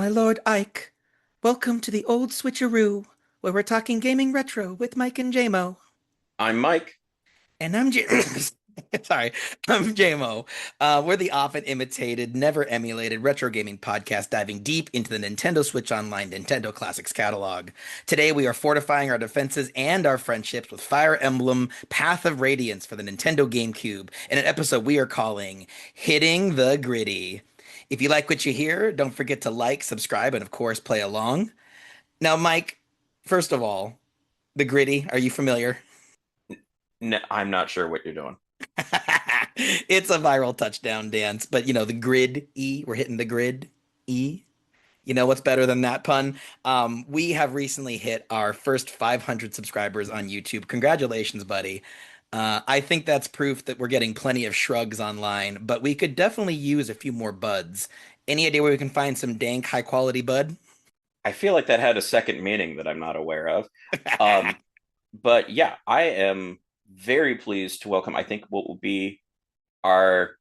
My Lord Ike. Welcome to the Old SwitchAroo, where we're talking gaming retro with Mike and Jaymo. I'm Mike. And I'm sorry, I'm Jaymo. We're the often imitated, never emulated retro gaming podcast diving deep into the Nintendo Switch Online Nintendo Classics catalog. Today we are fortifying our defenses and our friendships with Fire Emblem Path of Radiance for the Nintendo GameCube in an episode we are calling Hitting the Griddy. If you like what you hear, don't forget to like, subscribe, and of course, play along. Now, Mike, first of all, the Griddy, are you familiar? I'm not sure what you're doing. It's a viral touchdown dance, but the grid E, we're hitting the grid E. You know what's better than that pun? We have recently hit our first 500 subscribers on YouTube. Congratulations, buddy. I think that's proof that we're getting plenty of shrugs online, but we could definitely use a few more buds. Any idea where we can find some dank, high quality bud? I feel like that had a second meaning that I'm not aware of. Um, but yeah, I am very pleased to welcome, I think, what will be our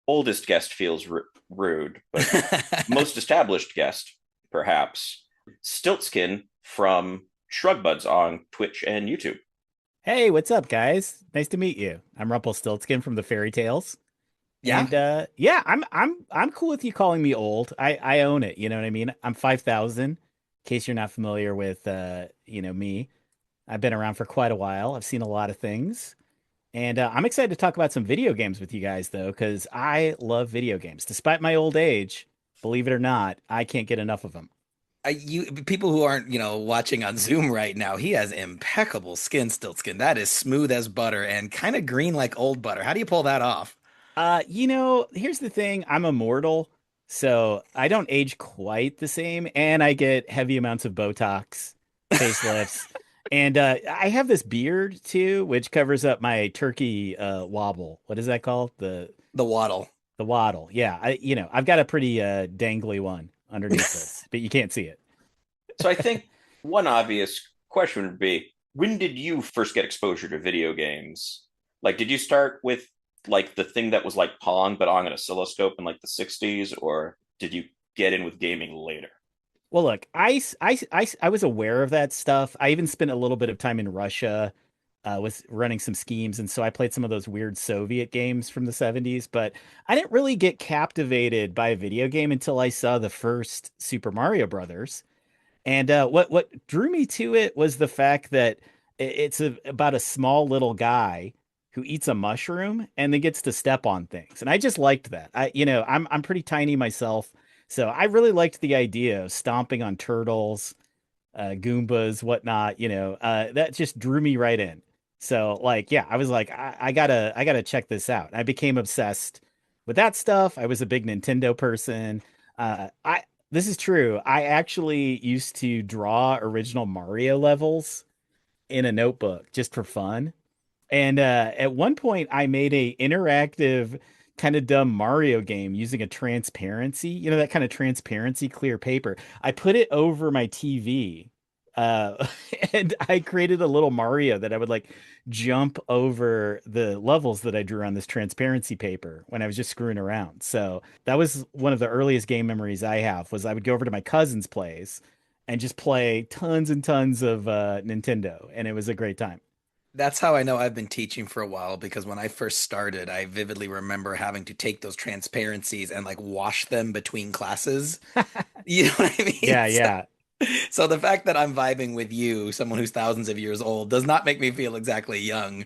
oldest guest feels rude, but most established guest, perhaps, Stiltskin from Shrugbuds on Twitch and YouTube. Hey, what's up, guys? Nice to meet you. I'm Rumpelstiltskin from the Fairy Tales. Yeah, And yeah, I'm cool with you calling me old. I own it, you know what I mean? I'm 5,000. In case you're not familiar with me. I've been around for quite a while. I've seen a lot of things. And I'm excited to talk about some video games with you guys though, because I love video games. Despite my old age, believe it or not, I can't get enough of them. you people who aren't, watching on Zoom right now, he has impeccable skin, stilt skin. That is smooth as butter and kind of green like old butter. How do you pull that off? Here's the thing. I'm immortal, so I don't age quite the same, and I get heavy amounts of Botox, facelifts, and I have this beard too, which covers up my turkey wobble. What is that called? The waddle. The waddle. Yeah, I've got a pretty dangly one underneath this, but you can't see it. So I think one obvious question would be, when did you first get exposure to video games? Like, did you start with like the thing that was like Pong, but on an oscilloscope in like the 60s, or did you get in with gaming later? Well, look, I was aware of that stuff. I even spent a little bit of time in Russia, was running some schemes, and so I played some of those weird Soviet games from the 70s. But I didn't really get captivated by a video game until I saw the first Super Mario Brothers. And what drew me to it was the fact that about a small little guy who eats a mushroom and then gets to step on things. And I just liked that. I'm pretty tiny myself, so I really liked the idea of stomping on turtles, Goombas, whatnot. That just drew me right in. So like, yeah, I was like, I gotta check this out. I became obsessed with that stuff. I was a big Nintendo person. I This is true. I actually used to draw original Mario levels in a notebook just for fun. And at one point, I made a interactive, kind of dumb Mario game using a transparency, that kind of transparency clear paper. I put it over my TV, uh, and I created a little Mario that I would like jump over the levels that I drew on this transparency paper when I was just screwing around. So that was one of the earliest game memories I have. Was I would go over to my cousin's place and just play tons and tons of Nintendo, and it was a great time. That's how I know I've been teaching for a while because when I first started, I vividly remember having to take those transparencies and like wash them between classes. You know what I mean? Yeah, yeah. So the fact that I'm vibing with you, someone who's thousands of years old, does not make me feel exactly young.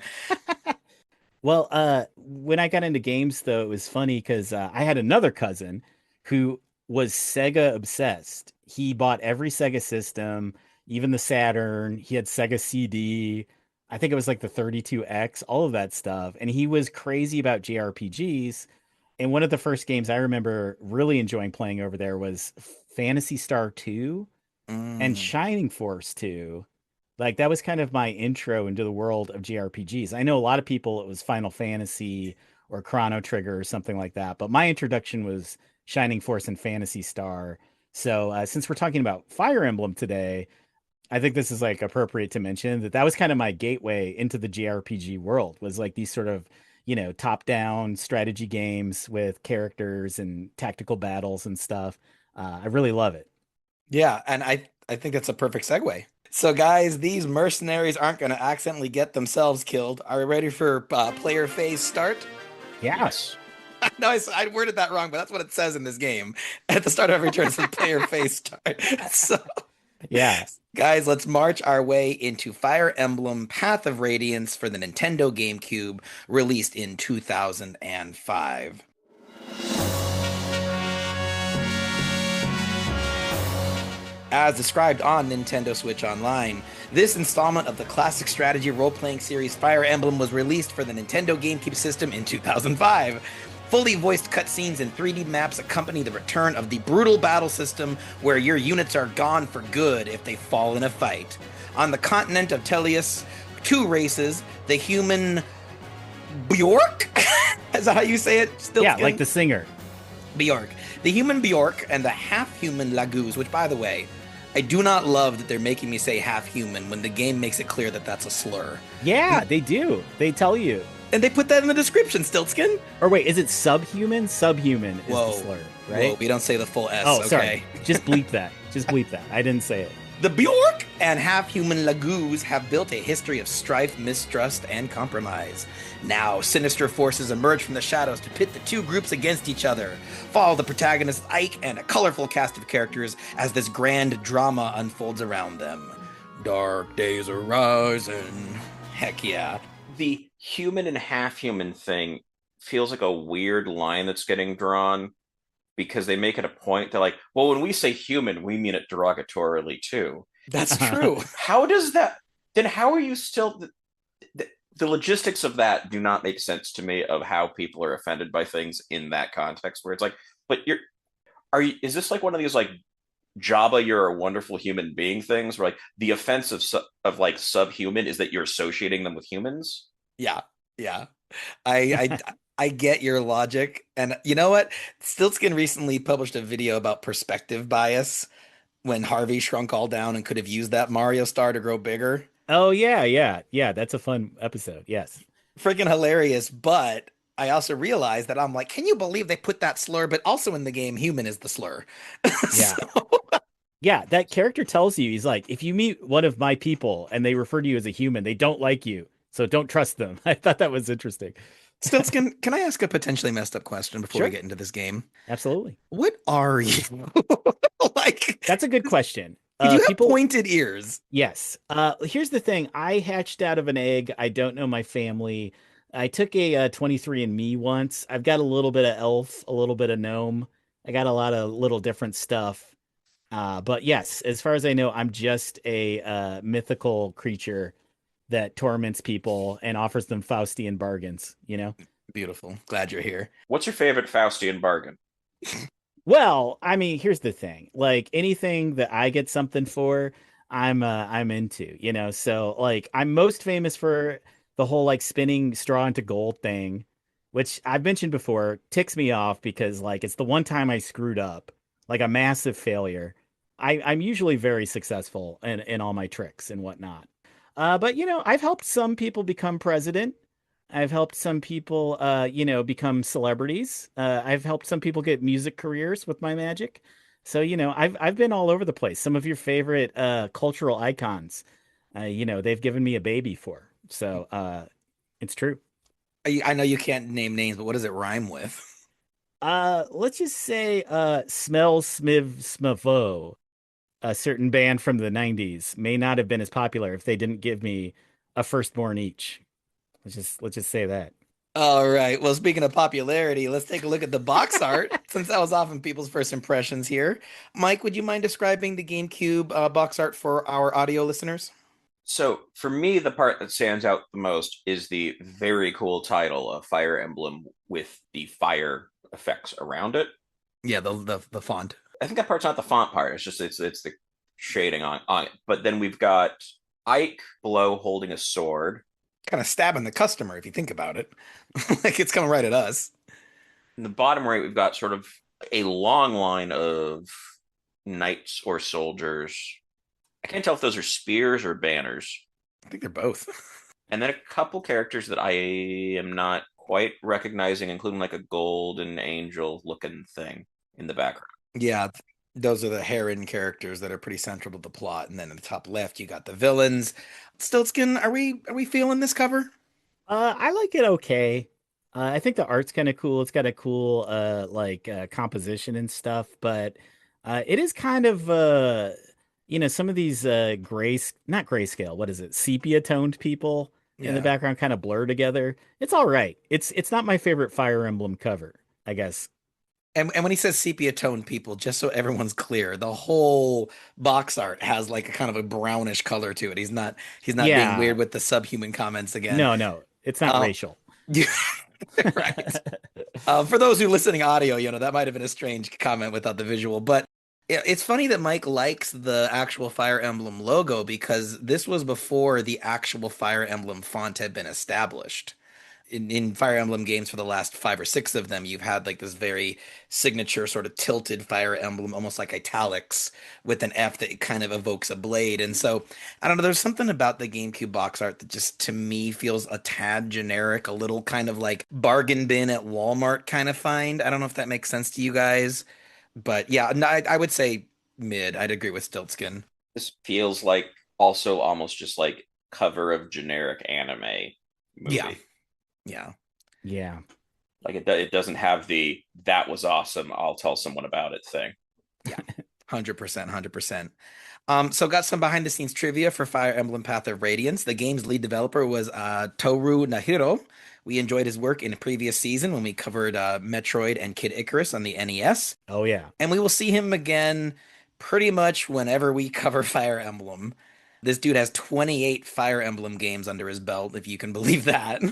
Well, when I got into games, though, it was funny because I had another cousin who was Sega obsessed. He bought every Sega system, even the Saturn. He had Sega CD. I think it was like the 32X, all of that stuff. And he was crazy about JRPGs. And one of the first games I remember really enjoying playing over there was Phantasy Star 2 and Mm. Shining Force 2. Like that was kind of my intro into the world of JRPGs. I know a lot of people it was Final Fantasy or Chrono Trigger or something like that, but my introduction was Shining Force and Phantasy Star. So since we're talking about Fire Emblem today, I think this is like appropriate to mention that that was kind of my gateway into the JRPG world was like these sort of, top-down strategy games with characters and tactical battles and stuff. I really love it. Yeah, and I think that's a perfect segue. So, guys, these mercenaries aren't going to accidentally get themselves killed. Are we ready for player phase start? Yeah. Yes. No, I worded that wrong, but that's what it says in this game. At the start of every turn, it says player phase start. So, Yeah. guys, let's march our way into Fire Emblem Path of Radiance for the Nintendo GameCube, released in 2005. As described on Nintendo Switch Online, this installment of the classic strategy role-playing series Fire Emblem was released for the Nintendo GameCube system in 2005. Fully voiced cutscenes and 3D maps accompany the return of the brutal battle system where your units are gone for good if they fall in a fight. On the continent of Teleus, two races, the human Bjork? Is that how you say it? Yeah, like Stiltskin? the singer. Bjork. The human Bjork and the half-human Laguz, which, by the way, I do not love that they're making me say half-human when the game makes it clear that that's a slur. Yeah, they do. They tell you. And they put that in the description, Stiltskin. Or wait, is it subhuman? Subhuman is the Whoa. slur, Whoa, right? we don't say the full S, Oh, okay? sorry. Just bleep that. Just bleep that. I didn't say it. The Bjork and half-human Laguz have built a history of strife, mistrust, and compromise. Now, sinister forces emerge from the shadows to pit the two groups against each other. Follow the protagonist Ike and a colorful cast of characters as this grand drama unfolds around them. Dark days are rising. Heck yeah. The human and half human thing feels like a weird line that's getting drawn because they make it a point. They're like, well, when we say human, we mean it derogatorily too. That's true. How does that, then how are you still, the logistics of that do not make sense to me of how people are offended by things in that context where it's like, but is this like one of these like Jabba, you're a wonderful human being things where like the offense of like subhuman is that you're associating them with humans? Yeah, yeah. I get your logic. And you know what? Stiltskin recently published a video about perspective bias when Harvey shrunk all down and could have used that Mario star to grow bigger. Oh yeah, yeah, yeah. That's a fun episode. Yes. Freaking hilarious. But I also realized that I'm like, can you believe they put that slur? But also in the game, human is the slur. Yeah. So, Yeah, that character tells you, he's like, if you meet one of my people and they refer to you as a human, they don't like you. So don't trust them. I thought that was interesting. Stiltskin, can I ask a potentially messed up question before we Sure. get into this game? Absolutely. What are you? Like, That's a good question. you have People, pointed ears. yes. Here's the thing. I hatched out of an egg. I don't know my family. I took a 23andMe once. I've got a little bit of elf, a little bit of gnome. I got a lot of little different stuff. But yes, as far as I know, I'm just a mythical creature that torments people and offers them Faustian bargains, you know? Beautiful. Glad you're here. What's your favorite Faustian bargain? Well, I mean, here's the thing. Like anything that I get something for, I'm into, you know. So like I'm most famous for the whole like spinning straw into gold thing, which I've mentioned before, ticks me off because like it's the one time I screwed up, like a massive failure. I'm usually very successful in all my tricks and whatnot. But you know, I've helped some people become president. I've helped some people, become celebrities. I've helped some people get music careers with my magic. So, you know, I've been all over the place. Some of your favorite cultural icons, they've given me a baby for. So, it's true. I know you can't name names, but what does it rhyme with? Let's just say, Smell Smiv Smavo, a certain band from the 90s, may not have been as popular if they didn't give me a firstborn each. Let's just say that. All right. Well, speaking of popularity, let's take a look at the box art, since that was often people's first impressions here. Mike, would you mind describing the GameCube box art for our audio listeners? So for me, the part that stands out the most is the very cool title of Fire Emblem with the fire effects around it. Yeah, the font. I think that part's not the font part. It's the shading on it. But then we've got Ike below holding a sword. Kind of stabbing the customer if you think about it. Like it's coming right at us. In the bottom right, we've got sort of a long line of knights or soldiers. I can't tell if those are spears or banners. I think they're both. And then a couple characters that I am not quite recognizing, including like a golden angel looking thing in the background. Yeah, Those are the heron characters that are pretty central to the plot. And then in the top left, you got the villains. Stiltskin, are we feeling this cover? I like it okay. I think the art's kind of cool. It's got a cool composition and stuff, but it is kind of some of these not grayscale, what is it? Sepia toned people in the Yeah. background kind of blur together. It's all right. It's not my favorite Fire Emblem cover, I guess. And when he says sepia tone people, just so everyone's clear, the whole box art has like a kind of a brownish color to it. He's not being weird Yeah. with the subhuman comments again. No, it's not Uh, racial. right. For those who listening audio, that might have been a strange comment without the visual, but it's funny that Mike likes the actual Fire Emblem logo because this was before the actual Fire Emblem font had been established. In Fire Emblem games for the last five or six of them, you've had like this very signature sort of tilted Fire Emblem, almost like italics with an F that kind of evokes a blade. And so, I don't know, there's something about the GameCube box art that just to me feels a tad generic, a little kind of like bargain bin at Walmart kind of find. I don't know if that makes sense to you guys, but yeah, no, I would say mid. I'd agree with Stiltskin. This feels like also almost just like cover of generic anime Yeah, movie. yeah. Yeah. Like it doesn't have the "that was awesome, I'll tell someone about it" thing. Yeah, 100%, 100%. So got some behind the scenes trivia for Fire Emblem Path of Radiance. The game's lead developer was Toru Nahiro. We enjoyed his work in a previous season when we covered Metroid and Kid Icarus on the NES. Oh yeah. And we will see him again pretty much whenever we cover Fire Emblem. This dude has 28 Fire Emblem games under his belt, if you can believe that.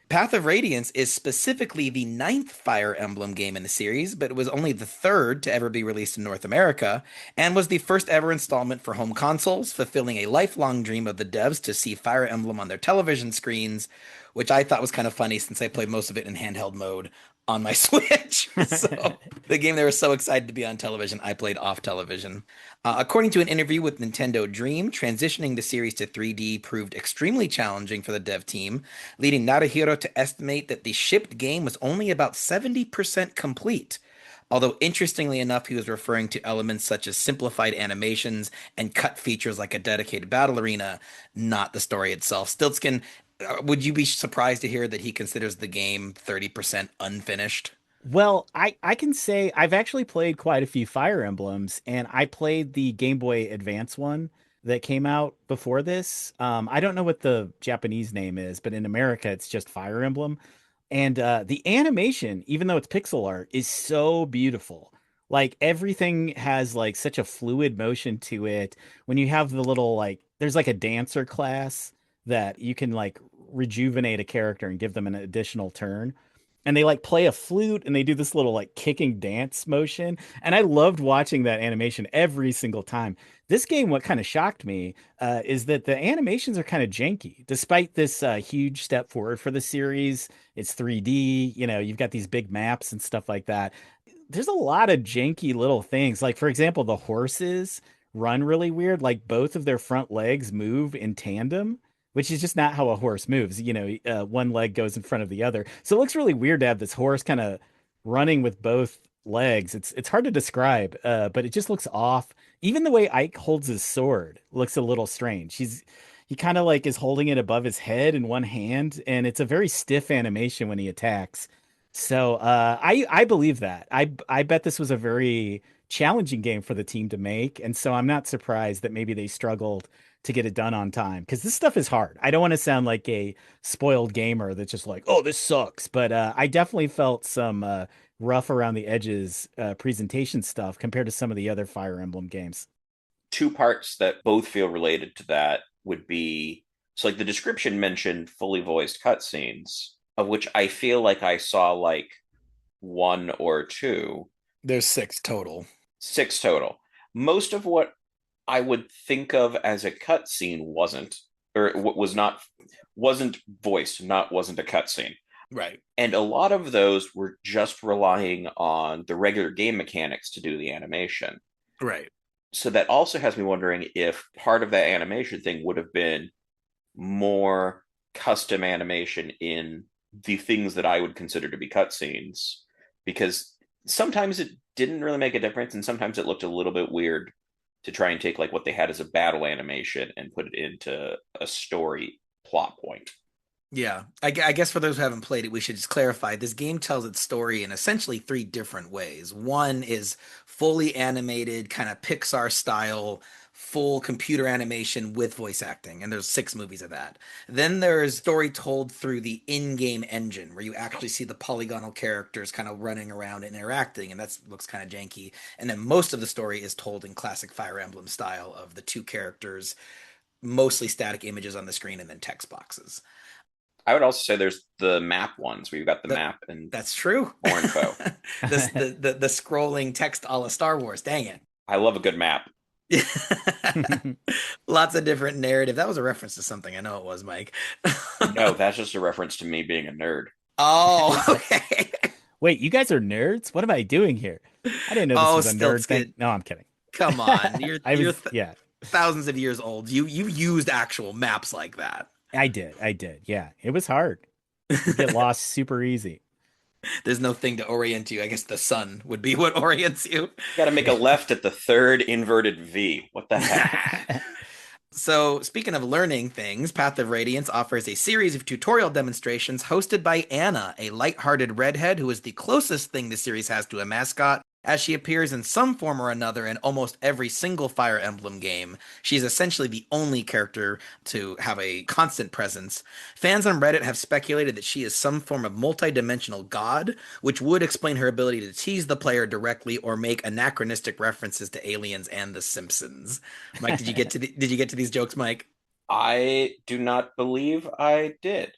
Path of Radiance is specifically the ninth Fire Emblem game in the series, but it was only the third to ever be released in North America, and was the first ever installment for home consoles, fulfilling a lifelong dream of the devs to see Fire Emblem on their television screens, which I thought was kind of funny since I played most of it in handheld mode on my Switch. So the game they were so excited to be on television, I played off television. According to an interview with Nintendo Dream, transitioning the series to 3D proved extremely challenging for the dev team, leading Narahiro to estimate that the shipped game was only about 70% complete. Although, interestingly enough, he was referring to elements such as simplified animations and cut features like a dedicated battle arena, not the story itself. Stiltskin, would you be surprised to hear that he considers the game 30% unfinished? Well, I can say I've actually played quite a few Fire Emblems, and I played the Game Boy Advance one that came out before this. I don't know what the Japanese name is, but in America it's just Fire Emblem. And the animation, even though it's pixel art, is so beautiful. Like everything has like such a fluid motion to it. When you have the little there's like a dancer class that you can like rejuvenate a character and give them an additional turn, and they like play a flute and they do this little like kicking dance motion, and I loved watching that animation every single time. This game, what kind of shocked me is that the animations are kind of janky despite this huge step forward for the series. It's 3D, you've got these big maps and stuff like that. There's a lot of janky little things, like for example the horses run really weird, like both of their front legs move in tandem, which is just not how a horse moves. One leg goes in front of the other. So it looks really weird to have this horse kind of running with both legs. It's hard to describe, but it just looks off. Even the way Ike holds his sword looks a little strange. He kind of like is holding it above his head in one hand, and it's a very stiff animation when he attacks. So I believe that. I bet this was a very challenging game for the team to make, and so I'm not surprised that maybe they struggled to get it done on time because this stuff is hard. I don't want to sound like a spoiled gamer that's just like, oh, this sucks. But I definitely felt some rough around the edges presentation stuff compared to some of the other Fire Emblem games. Two parts that both feel related to that would be, so like the description mentioned fully voiced cutscenes, of which I feel like I saw like one or two, There's six total. six total. Most of what I would think of as a cutscene wasn't, or was not, wasn't voiced, not wasn't a cutscene. Right. And a lot of those were just relying on the regular game mechanics to do the animation. Right. So that also has me wondering if part of that animation thing would have been more custom animation in the things that I would consider to be cutscenes, because sometimes it didn't really make a difference, and sometimes it looked a little bit weird to try and take like what they had as a battle animation and put it into a story plot point. Yeah, I guess for those who haven't played it, we should just clarify this game tells its story in essentially three different ways. One is fully animated, kind of Pixar style, full computer animation with voice acting, and there's 6 movies of that. Then there's story told through the in-game engine, where you actually see the polygonal characters kind of running around and interacting, and that looks kind of janky. And then most of the story is told in classic Fire Emblem style of the two characters, mostly static images on the screen and then text boxes. I would also say there's the map ones where you've got the That map and that's true. more info. The scrolling text a la Star Wars. Dang I love a good map. it. Lots of different narrative. That was a reference to something. I know it was, Mike. No, that's just a reference to me being a nerd. Oh, okay. Wait, you guys are nerds? What am I doing here? I didn't know this Oh, was a nerd thing. Stiltskin. No, I'm kidding. Come on. You're I you're was, th yeah, thousands of years old. You used actual maps like that. I did. I did. Yeah, it was hard. You get lost super easy. There's no thing to orient you. I guess the sun would be what orients you. Got to make a left at the third inverted V. What the heck? So, speaking of learning things, Path of Radiance offers a series of tutorial demonstrations hosted by Anna, a light-hearted redhead who is the closest thing the series has to a mascot, as she appears in some form or another in almost every single Fire Emblem game. She's essentially the only character to have a constant presence. Fans on Reddit have speculated that she is some form of multi-dimensional god, which would explain her ability to tease the player directly or make anachronistic references to aliens and The Simpsons. Mike, did you get to these jokes, Mike? I do not believe I did.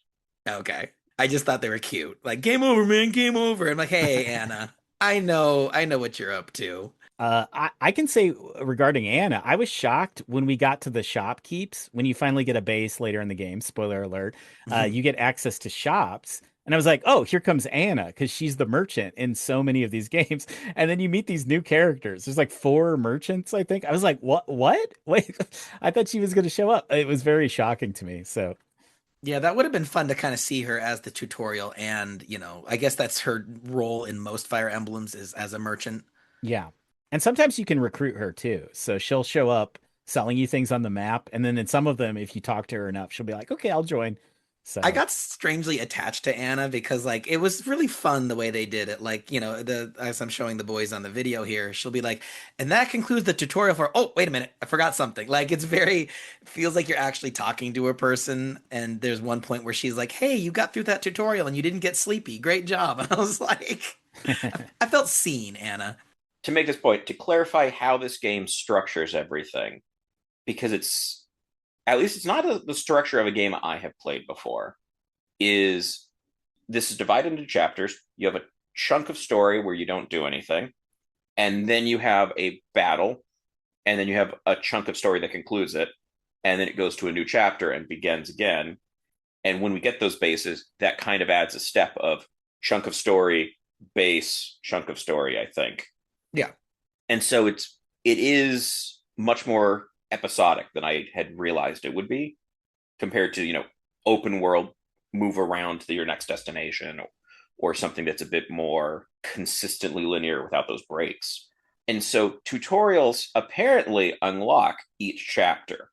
Okay. I just thought they were cute. Like, game over, man, game over. I'm like, hey, Anna, I know what you're up to. I can say regarding Anna, I was shocked when we got to the shopkeeps. When you finally get a base later in the game, spoiler alert, you get access to shops. And I was like, oh, here comes Anna, because she's the merchant in so many of these games. And then you meet these new characters. There's like 4 merchants, I think. I was like, what? What? Wait, I thought she was going to show up. It was very shocking to me. So, Yeah, that would have been fun to kind of see her as the tutorial, and I guess that's her role in most Fire Emblems is as a merchant. yeah. And sometimes you can recruit her too. So she'll show up selling you things on the map. And then in some of them, if you talk to her enough, she'll be like, okay, I'll join. I So, got strangely attached to Anna because like it was really fun the way they did it. Like, the as I'm showing the boys on the video here, she'll be like, and that concludes the tutorial for, oh, wait a minute, I forgot something. Like it's very feels like you're actually talking to a person. And there's one point where she's like, hey, you got through that tutorial and you didn't get sleepy. Great job. And I was like, I felt seen, Anna. To make this point, to clarify how this game structures everything, because it's at least it's not the structure of a game I have played before. Is this is divided into chapters? You have a chunk of story where you don't do anything, and then you have a battle, and then you have a chunk of story that concludes it, and then it goes to a new chapter and begins again. And when we get those bases, that kind of adds a step of chunk of story, base, chunk of story, I think. Yeah. And so it is much more episodic than I had realized it would be compared to, open world, move around to your next destination, or something that's a bit more consistently linear without those breaks. And so tutorials apparently unlock each chapter.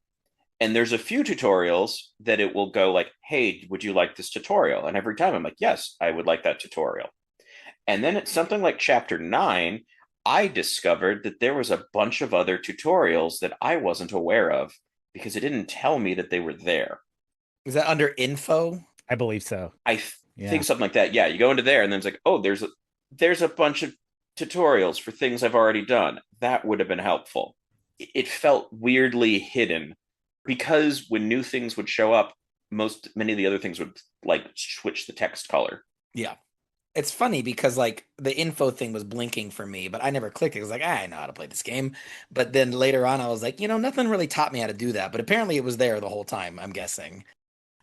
And there's a few tutorials that it will go like, hey, would you like this tutorial? And every time I'm like, yes, I would like that tutorial. And then it's something like chapter 9, I discovered that there was a bunch of other tutorials that I wasn't aware of because it didn't tell me that they were there. Is that under info? I believe so. I Yeah. think something like that. Yeah, you go into there and then it's like, oh, there's a bunch of tutorials for things I've already done. That would have been helpful. It felt weirdly hidden because when new things would show up, many of the other things would like switch the text color. Yeah. It's funny because like the info thing was blinking for me, but I never clicked it. I was like, I know how to play this game. But then later on, I was like, nothing really taught me how to do that. But apparently it was there the whole time, I'm guessing.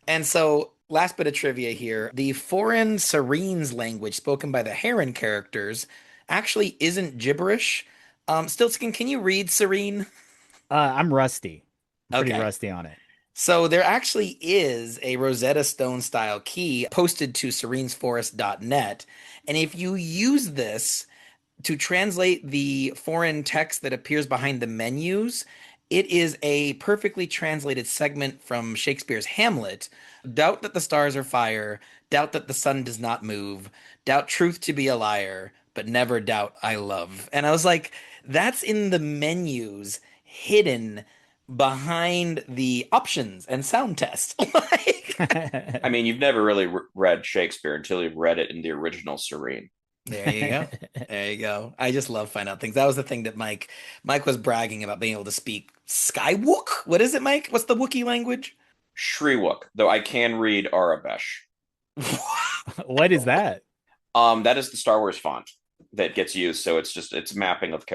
And so, last bit of trivia here, the foreign Serene's language spoken by the Heron characters isn't gibberish. Stiltskin, can you read Serene? I'm rusty. I'm pretty Okay. rusty on it. So there actually is a Rosetta Stone style key posted to serenesforest.net. And if you use this to translate the foreign text that appears behind the menus, it is a perfectly translated segment from Shakespeare's Hamlet. Doubt that the stars are fire, doubt that the sun does not move, doubt truth to be a liar, but never doubt I love. And I was like, that's in the menus hidden behind the options and sound test. Like, I mean, you've never really read Shakespeare until you've read it in the original Serene. there you go. There you go. I just love finding out things. That was the thing that Mike was bragging about being able to speak Skywook. What is it, Mike? What's the Wookiee language? Shriwook, though I can read Arabesh. What is that? That is the Star Wars font that gets used. So it's mapping of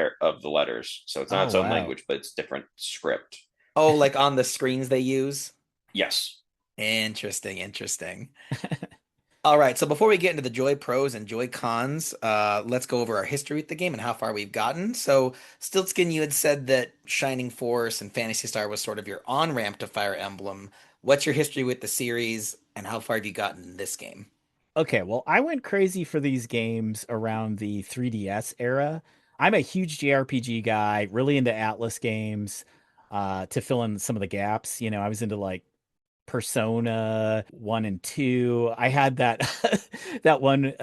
the letters. So it's not Oh, its own wow. language, but it's different script. Oh, like on the screens they use? Yes. Interesting, interesting. All right, so before we get into the Joy pros and Joy cons, let's go over our history with the game and how far we've gotten. So, Stiltskin, you had said that Shining Force and Phantasy Star was sort of your on-ramp to Fire Emblem. What's your history with the series, and how far have you gotten in this game? Okay, well, I went crazy for these games around the 3DS era. I'm a huge JRPG guy, really into Atlas games, to fill in some of the gaps. I was into like Persona 1 and 2. I had that that one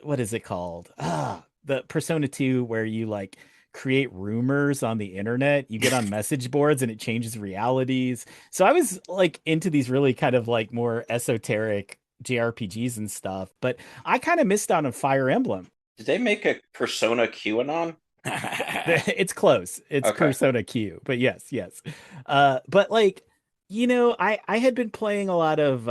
what is it called? The Persona 2 where you like create rumors on the internet. You get on message boards and it changes realities. So I was like into these really kind of like more esoteric JRPGs and stuff, but I kind of missed out on Fire Emblem. Did they make a Persona QAnon? It's close. It's Okay. Persona Q, but yes, yes. But like, I had been playing a lot of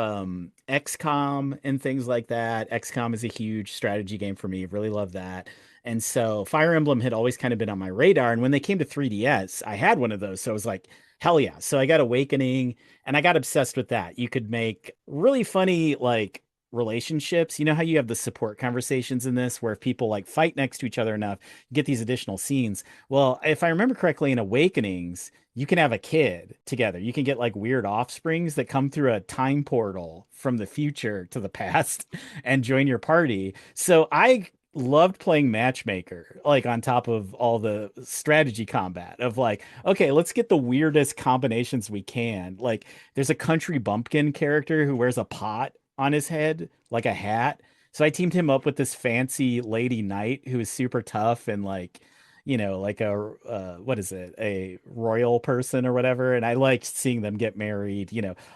XCOM and things like that. XCOM is a huge strategy game for me. Really love that. And so Fire Emblem had always kind of been on my radar. And when they came to 3DS, I had one of those. So I was like, hell yeah. So I got Awakening and I got obsessed with that. You could make really funny like relationships. You know how you have the support conversations in this where if people like fight next to each other enough, you get these additional scenes. Well, if I remember correctly, in Awakenings, you can have a kid together. You can get like weird offsprings that come through a time portal from the future to the past and join your party. So I loved playing matchmaker like on top of all the strategy combat of like, okay, let's get the weirdest combinations we can. Like there's a country bumpkin character who wears a pot on his head like a hat. So I teamed him up with this fancy lady knight who is super tough and like, like a what is it, a royal person or whatever. And I liked seeing them get married.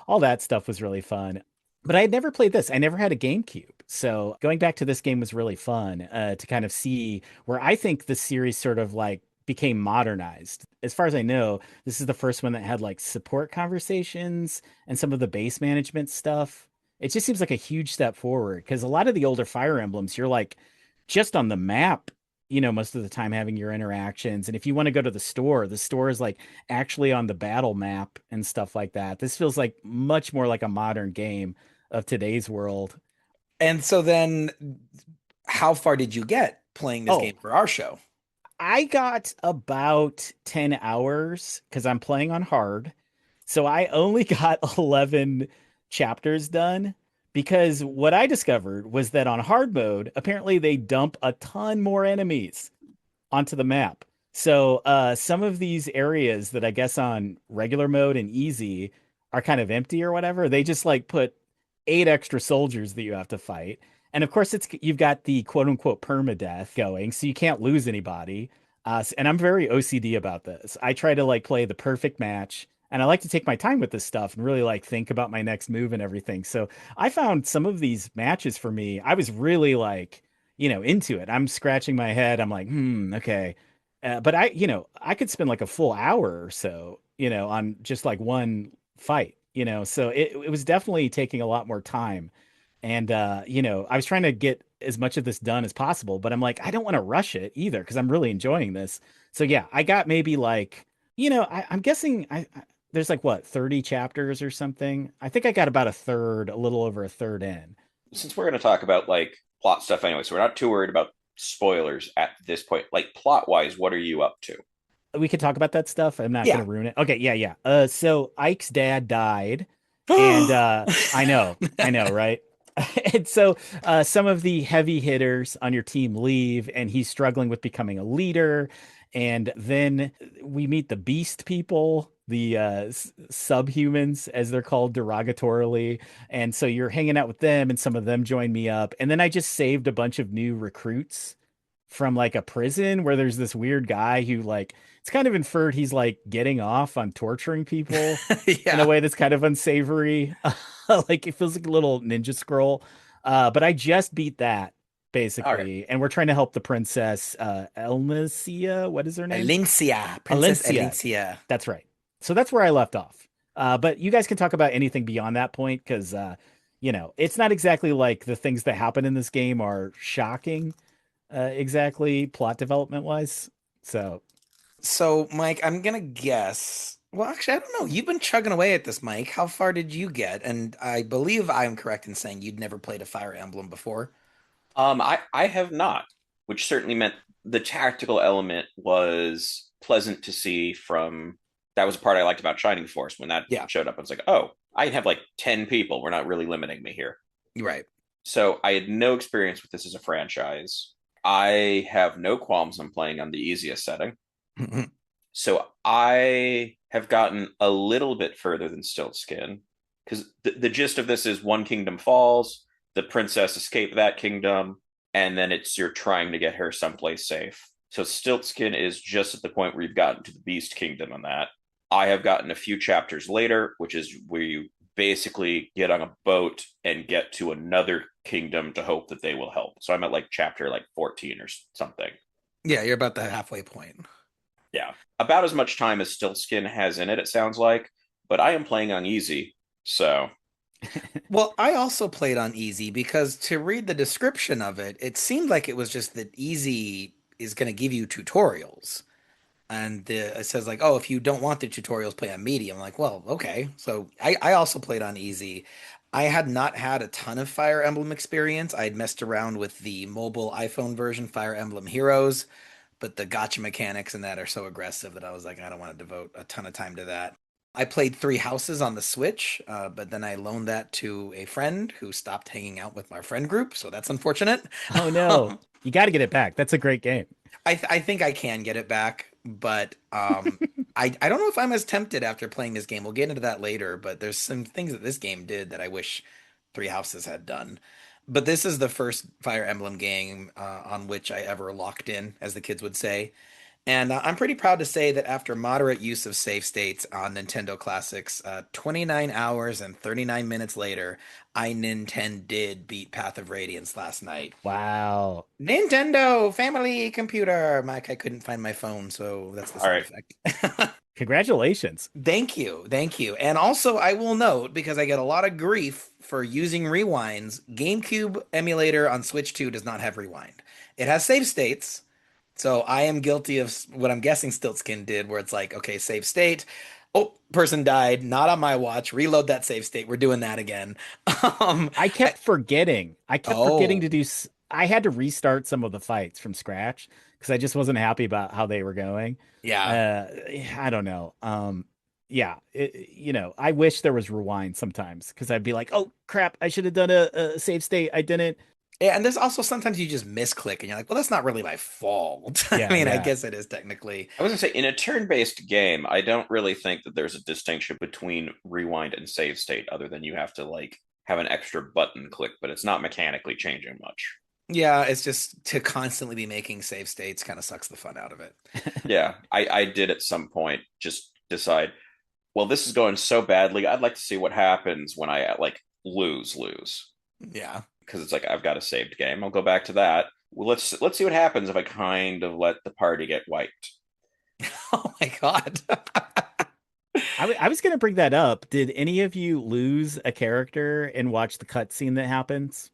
All that stuff was really fun. But I had never played this. I never had a GameCube. So going back to this game was really fun to kind of see where I think the series sort of like became modernized. As far as I know, this is the first one that had like support conversations and some of the base management stuff. It just seems like a huge step forward because a lot of the older Fire Emblems, you're like just on the map, most of the time having your interactions. And if you want to go to the store is like actually on the battle map and stuff like that. This feels like much more like a modern game of today's world. And so then, how far did you get playing this Oh, game for our show? I got about 10 hours because I'm playing on hard. So I only got 11 chapters done because what I discovered was that on hard mode, apparently they dump a ton more enemies onto the map. So some of these areas that I guess on regular mode and easy are kind of empty or whatever, they just like put 8 extra soldiers that you have to fight. And of course, you've got the quote unquote permadeath going, so you can't lose anybody. And I'm very OCD about this. I try to like play the perfect match, and I like to take my time with this stuff and really like think about my next move and everything. So I found some of these matches for me, I was really like, into it. I'm scratching my head. I'm like, okay. But I could spend like a full hour or so, on just like one fight, so it was definitely taking a lot more time. And I was trying to get as much of this done as possible, but I'm like, I don't want to rush it either because I'm really enjoying this. So yeah, I got maybe like, I'm guessing there's like what, 30 chapters or something. I think I got about a third, a little over a third in. Since we're going to talk about like plot stuff anyway, so we're not too worried about spoilers at this point. Like plot wise, what are you up to? We could talk about that stuff. I'm not Yeah. gonna ruin it. Okay, yeah, yeah. So Ike's dad died, and I know, right? And so some of the heavy hitters on your team leave, and he's struggling with becoming a leader. And then we meet the beast people, the subhumans, as they're called derogatorily. And so you're hanging out with them, and some of them join me up. And then I just saved a bunch of new recruits from like a prison where there's this weird guy who like it's kind of inferred he's like getting off on torturing people in a Yeah. way that's kind of unsavory. Like it feels like a little ninja scroll. But I just beat that All right. basically, and we're trying to help the princess Elnicia. What is her name? Elincia, Princess Alencia. Elincia. That's right. So that's where I left off. But you guys can talk about anything beyond that point because it's not exactly like the things that happen in this game are shocking, exactly plot development wise. So So, Mike, I'm gonna guess. Well, actually, I don't know. You've been chugging away at this, Mike. How far did you get? And I believe I'm correct in saying you'd never played a Fire Emblem before. I have not, which certainly meant the tactical element was pleasant to see from that was the part I liked about Shining Force when that Yeah, showed up. I was like, oh, I have like 10 people. We're not really limiting me here. you're right. So I had no experience with this as a franchise. I have no qualms on playing on the easiest setting. So I have gotten a little bit further than Stiltskin because the gist of this is one kingdom falls, the princess escaped that kingdom, and then it's you're trying to get her someplace safe. So Stiltskin is just at the point where you've gotten to the Beast Kingdom on that. I have gotten a few chapters later, which is where you basically get on a boat and get to another kingdom to hope that they will help. So I'm at like chapter like 14 or something. Yeah, you're about the halfway point. Yeah. About as much time as Stiltskin has in it, it sounds like, but I am playing on easy. So, Well, I also played on easy because to read the description of it, it seemed like it was just that easy is going to give you tutorials. And it says like, oh, if you don't want the tutorials, play on medium. I'm like, well, okay. So I also played on easy. I had not had a ton of Fire Emblem experience. I had messed around with the mobile iPhone version, Fire Emblem Heroes, but the gotcha mechanics in that are so aggressive that I was like, I don't want to devote a ton of time to that. I played Three Houses on the Switch, but then I loaned that to a friend who stopped hanging out with my friend group, so that's unfortunate. oh no, you got to get it back. That's a great game. I think I can get it back, but I don't know if I'm as tempted after playing this game. We'll get into that later, but there's some things that this game did that I wish Three Houses had done. But this is the first Fire Emblem game on which I ever locked in, as the kids would say. And I'm pretty proud to say that after moderate use of save states on Nintendo Classics, 29 hours and 39 minutes later, I Nintendo did beat Path of Radiance last night. Wow. Nintendo Family Computer. Mike, I couldn't find my phone, so that's the all sound right. effect. Congratulations. Thank you. Thank you. And also, I will note, because I get a lot of grief for using rewinds, GameCube emulator on Switch 2 does not have rewind. It has save states. So I am guilty of what I'm guessing Stiltskin did, where it's like, okay, save state. Oh, person died, not on my watch. Reload that save state. We're doing that again. Um, I I, kept forgetting. I kept forgetting to oh, do. I had to restart some of the fights from scratch because I just wasn't happy about how they were going. yeah. Uh, I don't know. Yeah, I wish there was rewind sometimes because I'd be like, oh crap, I should have done a save state. I didn't. Yeah, and there's also sometimes you just misclick and you're like, well, that's not really my fault. I Yeah, mean, I yeah. guess it is technically. I was gonna say in a turn-based game, I don't really think that there's a distinction between rewind and save state, other than you have to like have an extra button click, but it's not mechanically changing much. Yeah, it's just to constantly be making save states kind of sucks the fun out of it. Yeah, I did at some point just decide, well, this is going so badly. I'd like to see what happens when I like lose Yeah. because it's like I've got a saved game. I'll go back to that. Well, let's see what happens if I kind of let the party get wiped. Oh my God. I was gonna bring that up. Did any of you lose a character and watch the cutscene that happens?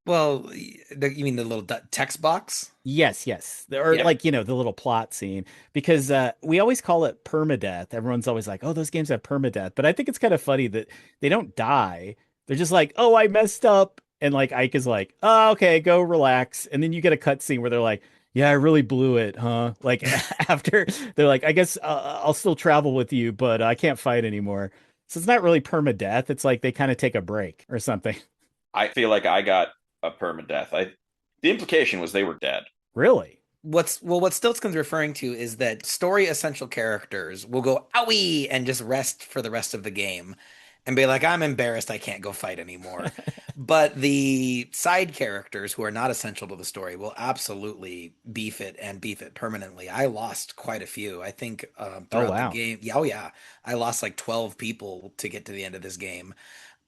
Well, you mean the little text box? Yes, yes. Or Yep. like, the little plot scene because we always call it permadeath. Everyone's always like, "Oh, those games have permadeath." But I think it's kind of funny that they don't die. They're just like, "Oh, I messed up." And like Ike is like, "Oh, okay, go relax." And then you get a cutscene where they're like, "Yeah, I really blew it, huh?" Like after they're like, "I guess I'll still travel with you, but I can't fight anymore." So it's not really permadeath. It's like they kind of take a break or something. I feel like I got a permadeath. The implication was they were dead. Really? What Stiltskin's referring to is that story essential characters will go owie and just rest for the rest of the game and be like, I'm embarrassed, I can't go fight anymore. But the side characters who are not essential to the story will absolutely beef it and beef it permanently. I lost quite a few. I think Oh throughout the wow. game. Yeah, oh yeah. I lost like 12 people to get to the end of this game.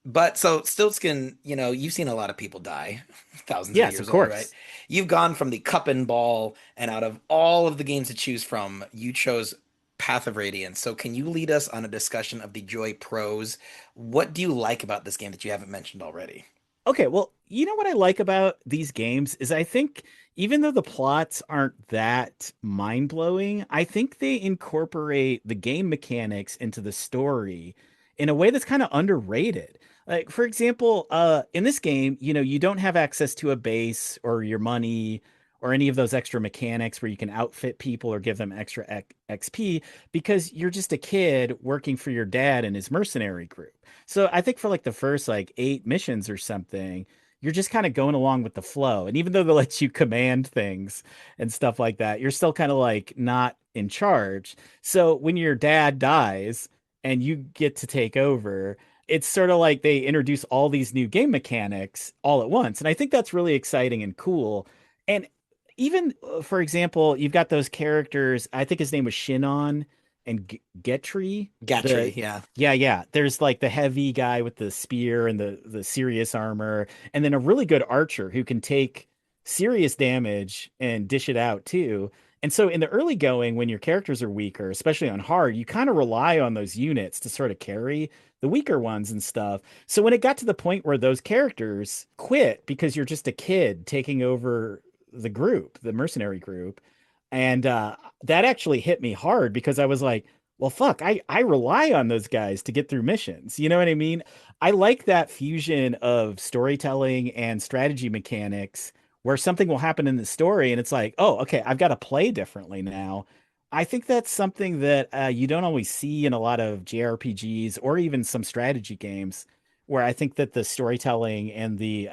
But so Stiltskin, you've seen a lot of people die, thousands of Yes, of years old, right? course. You've gone from the cup and ball, and out of all of the games to choose from, you chose Path of Radiance. So can you lead us on a discussion of the Joy pros? What do you like about this game that you haven't mentioned already? Okay, well, you know what I like about these games is I think even though the plots aren't that mind-blowing, I think they incorporate the game mechanics into the story in a way that's kind of underrated. Like for example, in this game, you don't have access to a base or your money or any of those extra mechanics where you can outfit people or give them extra XP because you're just a kid working for your dad and his mercenary group. So I think for like the first like 8 missions or something, you're just kind of going along with the flow. And even though they let you command things and stuff like that, you're still kind of like not in charge. So when your dad dies and you get to take over, it's sort of like they introduce all these new game mechanics all at once. And I think that's really exciting and cool. And even for example, you've got those characters, I think his name was Shinon and Getry, the Gatry, yeah. yeah. There's like the heavy guy with the spear and the serious armor, and then a really good archer who can take serious damage and dish it out too. And so in the early going, when your characters are weaker, especially on hard, you kind of rely on those units to sort of carry the weaker ones and stuff. So when it got to the point where those characters quit because you're just a kid taking over the group, the mercenary group, and that actually hit me hard because I was like, well, fuck, I rely on those guys to get through missions. You know what I mean? I like that fusion of storytelling and strategy mechanics where something will happen in the story and it's like, oh, okay, I've got to play differently now. I think that's something that you don't always see in a lot of JRPGs or even some strategy games, where I think that the storytelling and the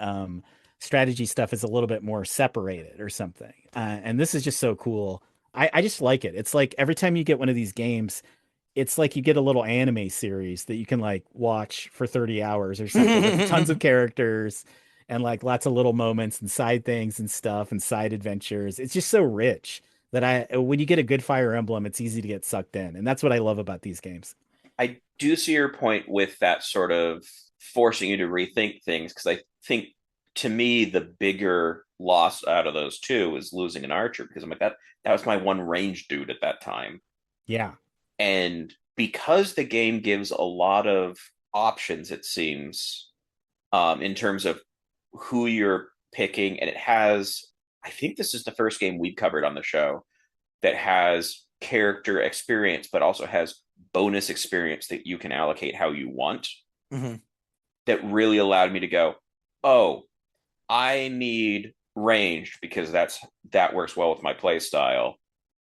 strategy stuff is a little bit more separated or something. And this is just so cool. I just like it. It's like every time you get one of these games, it's like you get a little anime series that you can like watch for 30 hours or something with tons of characters and like lots of little moments and side things and stuff and side adventures. It's just so rich that when you get a good Fire Emblem, it's easy to get sucked in. And that's what I love about these games. I do see your point with that sort of forcing you to rethink things because I think to me the bigger loss out of those two is losing an archer because I'm like that was my one range dude at that time. Yeah. And because the game gives a lot of options, it seems, in terms of who you're picking, and it has, I think this is the first game we've covered on the show that has character experience, but also has bonus experience that you can allocate how you want. Mhm. That really allowed me to go, oh, I need ranged because that works well with my play style.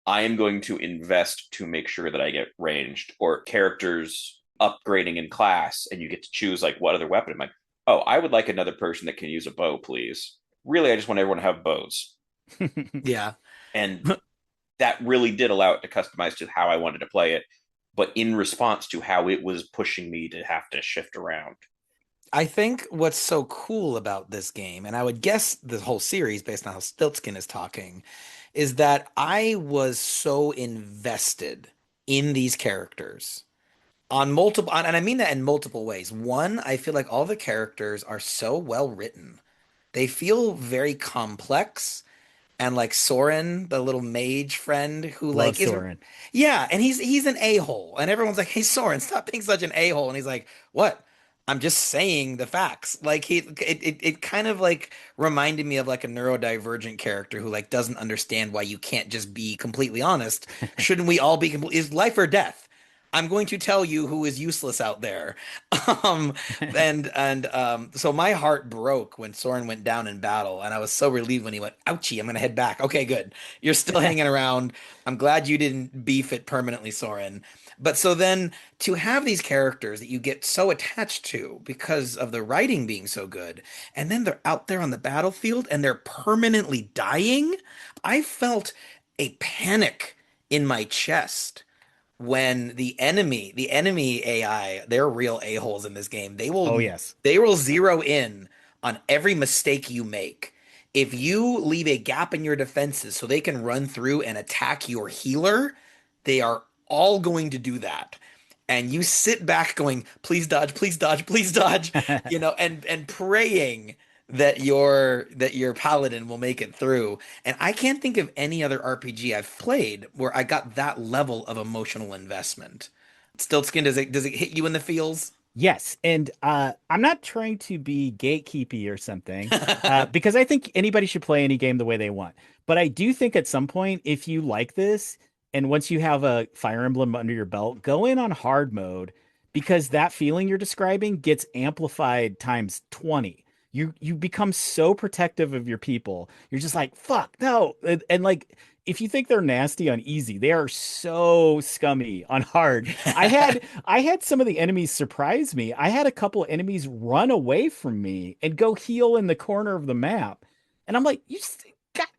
I am going to invest to make sure that I get ranged or characters upgrading in class, and you get to choose like what other weapon. I'm like, oh, I would like another person that can use a bow, please. Really, I just want everyone to have bows, Yeah. and that really did allow it to customize to how I wanted to play it, but in response to how it was pushing me to have to shift around. I think what's so cool about this game, and I would guess the whole series based on how Stiltskin is talking, is that I was so invested in these characters on multiple, and I mean that in multiple ways. One, I feel like all the characters are so well written. They feel very complex and like Soren, the little mage friend who Love like is Soren. yeah, and he's an a-hole, and everyone's like, "Hey, Soren, stop being such an a-hole," and he's like, "What? I'm just saying the facts." Like it kind of like reminded me of like a neurodivergent character who like doesn't understand why you can't just be completely honest. Shouldn't we all be complete? Is life or death? I'm going to tell you who is useless out there. Um, so my heart broke when Soren went down in battle, and I was so relieved when he went, "Ouchie, I'm gonna head back." Okay, good. You're still hanging around. I'm glad you didn't beef it permanently, Soren. But so then to have these characters that you get so attached to because of the writing being so good, and then they're out there on the battlefield and they're permanently dying, I felt a panic in my chest when the enemy AI, they're real a-holes in this game. They Oh will yes. they will zero in on every mistake you make. If you leave a gap in your defenses so they can run through and attack your healer, they are all going to do that. And you sit back going, please dodge, please dodge, please dodge, and praying that your paladin will make it through. And I can't think of any other RPG I've played where I got that level of emotional investment. Stiltskin, does it hit you in the feels? Yes, and I'm not trying to be gatekeepy or something, because I think anybody should play any game the way they want. But I do think at some point, if you like this, and once you have a Fire Emblem under your belt, go in on hard mode because that feeling you're describing gets amplified times 20. You become so protective of your people. You're just like, fuck, no. And like if you think they're nasty on easy, they are so scummy on hard. I had some of the enemies surprise me. I had a couple enemies run away from me and go heal in the corner of the map. And I'm like, you just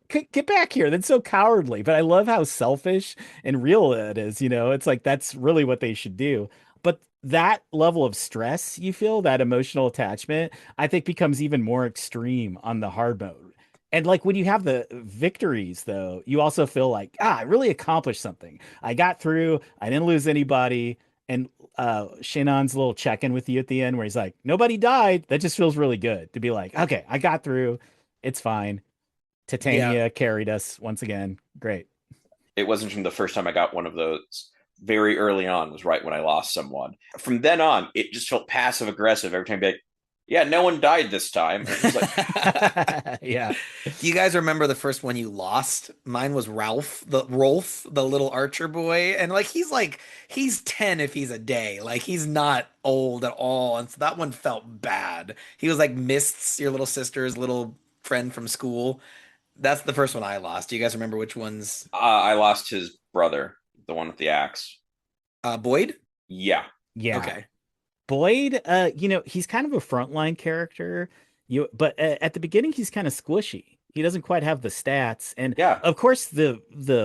get back here. That's so cowardly. But I love how selfish and real it is. It's like that's really what they should do. But that level of stress you feel, that emotional attachment, I think becomes even more extreme on the hard mode. And like when you have the victories, though, you also feel like, I really accomplished something. I got through. I didn't lose anybody. And Shannon's little check-in with you at the end where he's like, nobody died. That just feels really good to be like, okay, I got through. It's fine. Yeah. Titania carried us once again. Great. It wasn't from the first time I got one of those. Very early on was right when I lost someone. From then on, it just felt passive aggressive every time. I'd be like, yeah, no one died this time. And it was like, Yeah. Do you guys remember the first one you lost? Mine was Rolf, the little archer boy, and he's 10 if he's a day. Like he's not old at all, and so that one felt bad. He was like Mist's, your little sister's little friend from school. That's the first one I lost. Do you guys remember which ones? I lost his brother, the one with the axe. Boyd? Yeah. Yeah. Okay. Boyd, he's kind of a frontline character. But at the beginning, he's kind of squishy. He doesn't quite have the stats, and Yeah. of course, the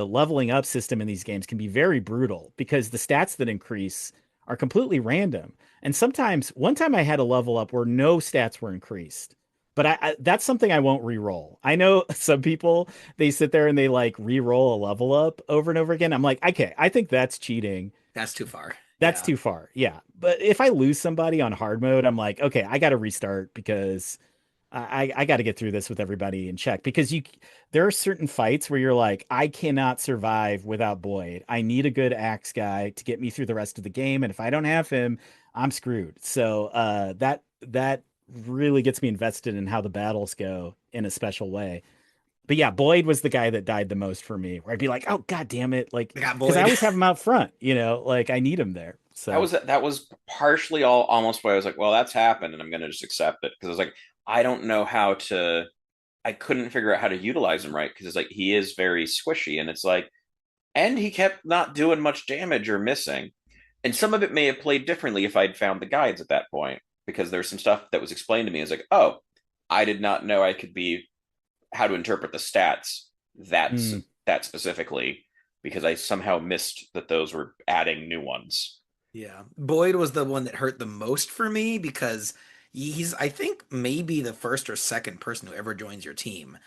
leveling up system in these games can be very brutal because the stats that increase are completely random. And sometimes, one time I had a level up where no stats were increased, but that's something I won't re-roll. I know some people they sit there and they like re-roll a level up over and over again. I'm like, okay, I think that's cheating. That's too far. That's Yeah. too far. Yeah. But if I lose somebody on hard mode, I'm like, okay, I got to restart because I got to get through this with everybody in check because there are certain fights where you're like, I cannot survive without Boyd. I need a good axe guy to get me through the rest of the game. And if I don't have him, I'm screwed. So that really gets me invested in how the battles go in a special way. But yeah, Boyd was the guy that died the most for me, where I'd be like, oh god damn it, like I got because I Boyd. always have him out front, like I need him there. So That was partially all almost why I was like, well, that's happened, and I'm gonna just accept it because I was like, I don't know how to. I couldn't figure out how to utilize him right because it's like he is very squishy, and it's like, and he kept not doing much damage or missing, and some of it may have played differently if I'd found the guides at that point because there's some stuff that was explained to me. It's like, oh, I did not know I could be how to interpret the stats mm, that specifically because I somehow missed that those were adding new ones. Yeah. Boyd was the one that hurt the most for me because he's, I think, maybe the first or second person who ever joins your team.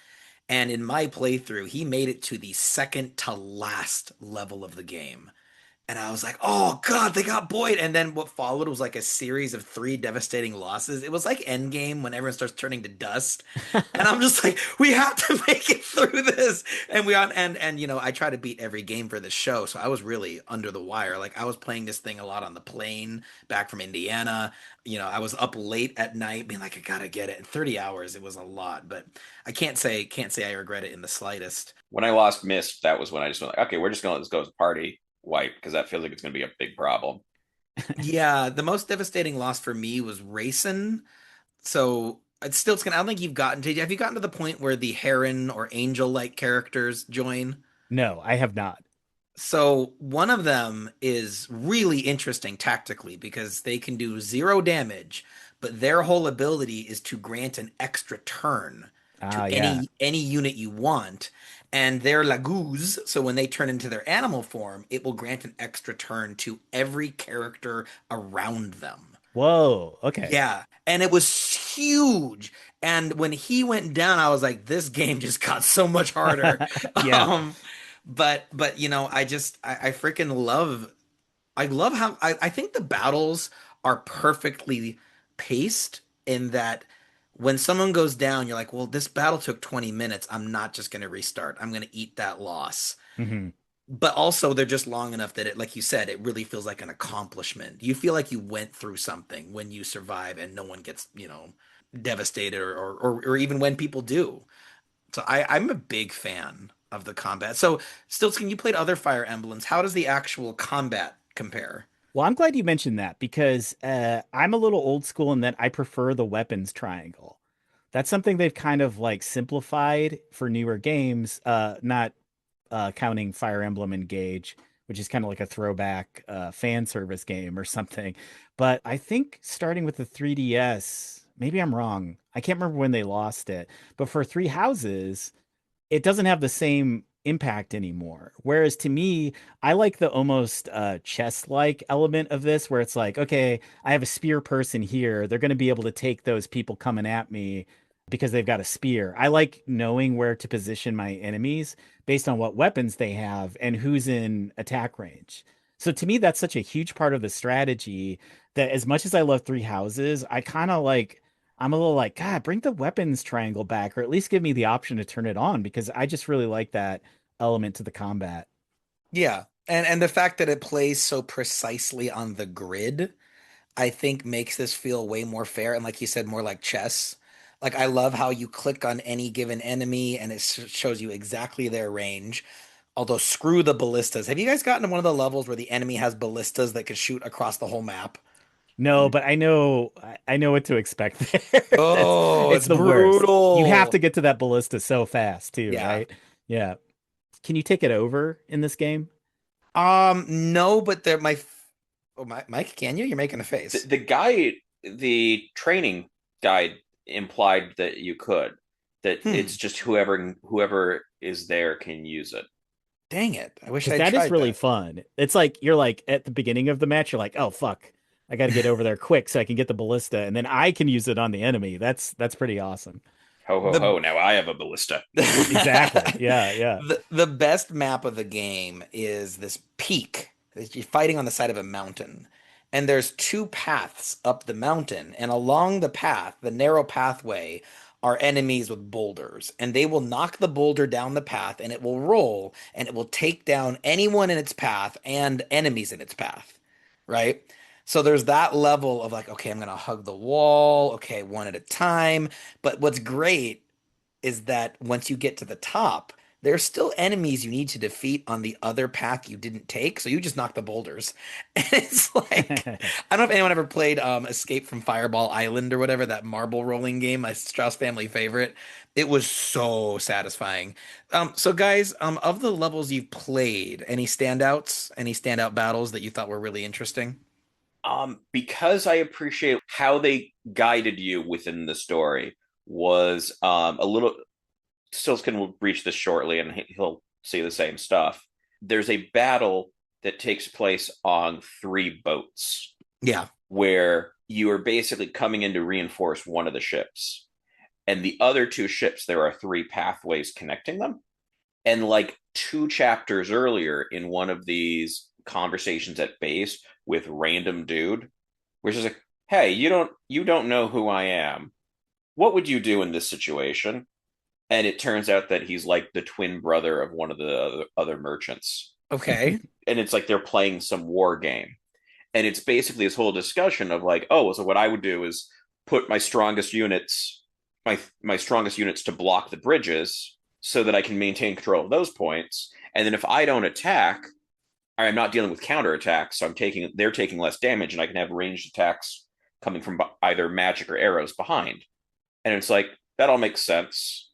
And in my playthrough, he made it to the second to last level of the game. And I was like, oh God, they got Boyd. And then what followed was like a series of three devastating losses. It was like Endgame when everyone starts turning to dust. And I'm just like, we have to make it through this. And we on and I try to beat every game for this show. So I was really under the wire. Like I was playing this thing a lot on the plane back from Indiana. I was up late at night being like, I gotta get it. In 30 hours, it was a lot, but I can't say I regret it in the slightest. When I lost Mist, that was when I just went like, okay, we're just gonna let this go as a party wipe because that feels like it's gonna be a big problem. Yeah, the most devastating loss for me was Racing. So it's still, I don't think you've gotten to. Have you gotten to the point where the Heron or Angel-like characters join? no, I have not. So one of them is really interesting tactically because they can do 0 damage, but their whole ability is to grant an extra turn to Ah, yeah. any unit you want. And they're Laguz, so when they turn into their animal form, it will grant an extra turn to every character around them. Whoa. Okay. Yeah, and it was huge. And when he went down, I was like, this game just got so much harder. Yeah. Um, but I freaking love I love how I think the battles are perfectly paced in that when someone goes down, you're like, well, this battle took 20 minutes. I'm not just gonna restart. I'm gonna eat that loss. Hmm. But also they're just long enough that it, like you said, it really feels like an accomplishment. You feel like you went through something when you survive and no one gets, devastated or even when people do. So I'm a big fan of the combat. So Stiltskin, you played other Fire Emblems. How does the actual combat compare? Well, I'm glad you mentioned that because I'm a little old school in that I prefer the weapons triangle. That's something they've kind of like simplified for newer games, not counting Fire Emblem Engage, which is kind of like a throwback fan service game or something. But I think starting with the 3DS, maybe I'm wrong. I can't remember when they lost it, but for Three Houses, it doesn't have the same impact anymore. Whereas to me, I like the almost chess-like element of this, where it's like, okay, I have a spear person here. They're going to be able to take those people coming at me because they've got a spear. I like knowing where to position my enemies based on what weapons they have and who's in attack range. So to me, that's such a huge part of the strategy that as much as I love Three Houses, I kind of like I'm a little like, God, bring the weapons triangle back, or at least give me the option to turn it on because I just really like that element to the combat. Yeah. And the fact that it plays so precisely on the grid, I think makes this feel way more fair and like you said, more like chess. Like I love how you click on any given enemy and it shows you exactly their range. Although screw the ballistas. Have you guys gotten to one of the levels where the enemy has ballistas that could shoot across the whole map? No, but I know what to expect there. That's Oh, it's it's the worst. You have brutal. to get to that ballista so fast too, Yeah. right? Yeah. Can you take it over in this game? No, but they're oh, Mike, can you? You're making a The, face. the guide, the training guide implied that you could, that Hmm. it's just whoever is there can use it. Dang it. I wish Because I'd that is tried really that. fun. It's like you're like at the beginning of the match, you're like, oh fuck, I got to get over there quick so I can get the ballista, and then I can use it on the enemy. That's pretty awesome. Ho ho The ho! Now I have a ballista. Exactly. Yeah, yeah. the best map of the game is this peak. You're fighting on the side of a mountain. And there's two paths up the mountain, and along the path, the narrow pathway, are enemies with boulders. And they will knock the boulder down the path, and it will roll, and it will take down anyone in its path and enemies in its path. Right? So there's that level of like, okay, I'm gonna hug the wall, okay, one at a time. But what's great is that once you get to the top, there's still enemies you need to defeat on the other path you didn't take. So you just knock the boulders. And it's like, I don't know if anyone ever played Escape from Fireball Island or whatever, that marble rolling game, my Strauss family favorite. It was so satisfying. So guys, of the levels you've played, any standouts, any standout battles that you thought were really interesting? Because I appreciate how they guided you within the story was a little. Stiltskin will reach this shortly, and he'll see the same stuff. There's a battle that takes place on three boats Yeah. where you are basically coming in to reinforce one of the ships, and the other two ships there are three pathways connecting them. And like two chapters earlier in one of these conversations at base with random dude, which is like, hey, you don't know who I am. What would you do in this situation? And it turns out that he's like the twin brother of one of the other merchants. Okay. And it's like they're playing some war game. And it's basically this whole discussion of like, oh, so what I would do is put my strongest units to block the bridges so that I can maintain control of those points. And then if I don't attack, I'm not dealing with counterattacks, so they're taking less damage, and I can have ranged attacks coming from either magic or arrows behind. And it's like that all makes sense.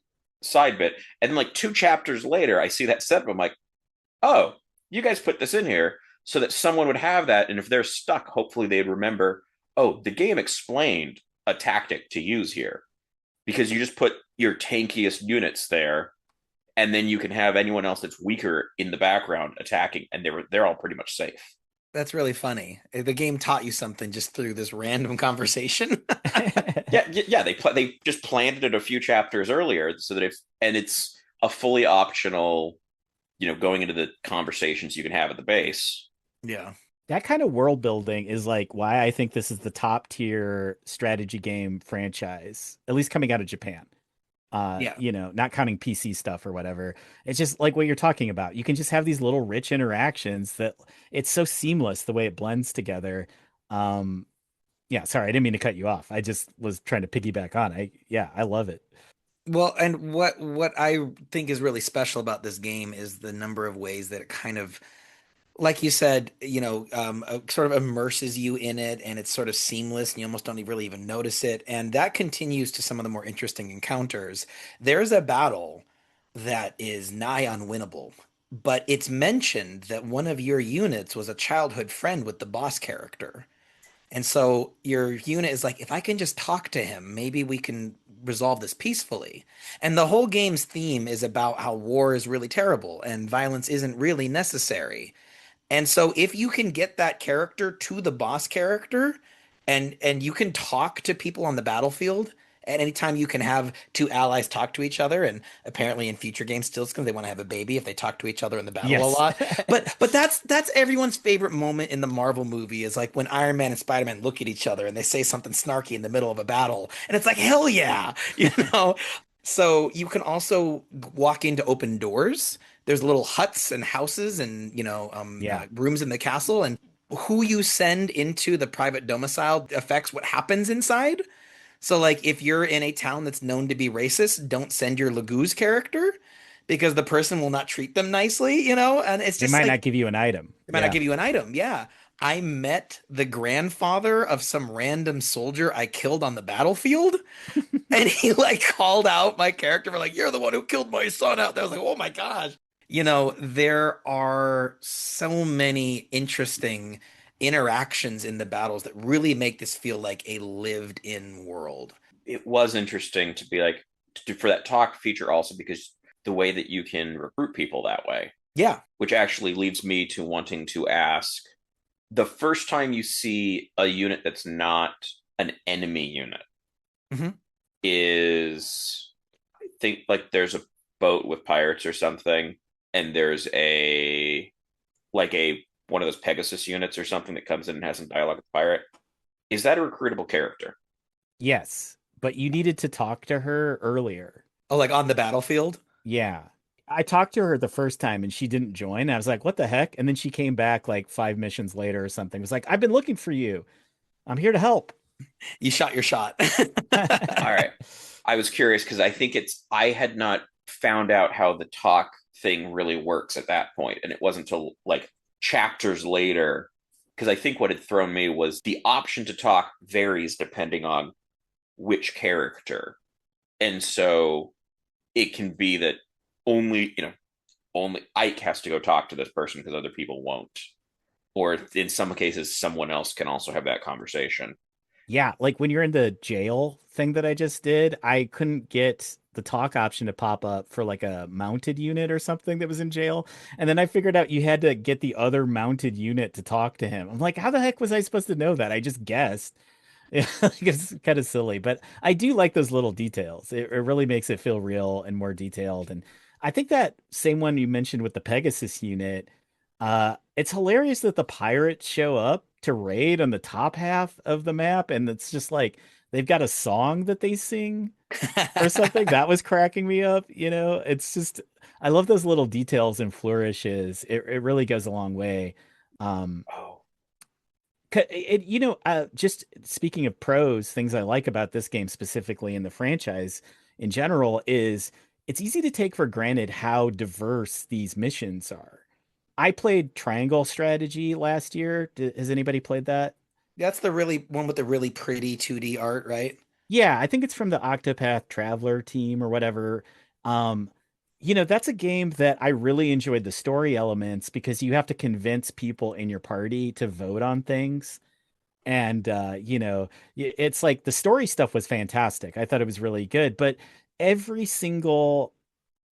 Side bit, and then like two chapters later, I see that setup. I'm like, oh, you guys put this in here so that someone would have that, and if they're stuck, hopefully they'd remember, oh, the game explained a tactic to use here because you just put your tankiest units there, and then you can have anyone else that's weaker in the background attacking, and they're all pretty much safe. That's really funny. The game taught you something just through this random conversation. Yeah. They just planted it a few chapters earlier, so that if and it's a fully optional, going into the conversations you can have at the base. Yeah. That kind of world building is like why I think this is the top tier strategy game franchise, at least coming out of Japan. Yeah. Not counting PC stuff or whatever. It's just like what you're talking about. You can just have these little rich interactions that it's so seamless the way it blends together. Yeah, sorry, I didn't mean to cut you off. I just was trying to piggyback on. I love it. Well, and what I think is really special about this game is the number of ways that it kind of, like you said, sort of immerses you in it, and it's sort of seamless, and you almost don't really even notice it. And that continues to some of the more interesting encounters. There's a battle that is nigh unwinnable, but it's mentioned that one of your units was a childhood friend with the boss character. And so your unit is like, if I can just talk to him, maybe we can resolve this peacefully. And the whole game's theme is about how war is really terrible and violence isn't really necessary. And so if you can get that character to the boss character and you can talk to people on the battlefield, at any time you can have two allies talk to each other, and apparently in future games Stiltskin they want to have a baby if they talk to each other in the battle a Yes. lot. But that's everyone's favorite moment in the Marvel movie is like when Iron Man and Spider-Man look at each other and they say something snarky in the middle of a battle, and it's like hell yeah, you know. So you can also walk into open doors. There's little huts and houses and Yeah. rooms in the castle, and who you send into the private domicile affects what happens inside. So like if you're in a town that's known to be racist, don't send your Laguz character because the person will not treat them nicely, and it's They just might like not give you an item. they might not Yeah. give you an item. Yeah. I met the grandfather of some random soldier I killed on the battlefield. And he like called out my character for like, you're the one who killed my son out there. I was like, oh my gosh. There are so many interesting interactions in the battles that really make this feel like a lived in world. It was interesting to be like for that talk feature also because the way that you can recruit people that way, Yeah. which actually leads me to wanting to ask the first time you see a unit that's not an enemy unit Hmm. is, I think, like there's a boat with pirates or something, and there's a one of those Pegasus units or something that comes in and has some dialogue with the pirate. Is that a recruitable character? Yes. But you needed to talk to her earlier. Oh, like on the battlefield? Yeah. I talked to her the first time and she didn't join. I was like, what the heck? And then she came back like 5 missions later or something. It was like, I've been looking for you. I'm here to help. You shot your shot. All right. I was curious because I had not found out how the talk thing really works at that point, and it wasn't until like chapters later. Because I think what had thrown me was the option to talk varies depending on which character, and so it can be that only only Ike has to go talk to this person because other people won't, or in some cases someone else can also have that conversation. Yeah, like when you're in the jail thing that I just did, I couldn't get the talk option to pop up for like a mounted unit or something that was in jail. And then I figured out you had to get the other mounted unit to talk to him. I'm like, how the heck was I supposed to know that? I just guessed. It's kind of silly, but I do like those little details. It really makes it feel real and more detailed. And I think that same one you mentioned with the Pegasus unit, it's hilarious that the pirates show up to raid on the top half of the map, and it's just like they've got a song that they sing or something. That was cracking me up. It's just I love those little details and flourishes. It really goes a long way. Um, Oh, just speaking of pros, things I like about this game specifically in the franchise in general is it's easy to take for granted how diverse these missions are. I played Triangle Strategy last year. Has anybody played that? That's the really one with the really pretty 2D art, right? Yeah, I think it's from the Octopath Traveler team or whatever. Um, That's a game that I really enjoyed the story elements because you have to convince people in your party to vote on things. And it's like the story stuff was fantastic. I thought it was really good, but every single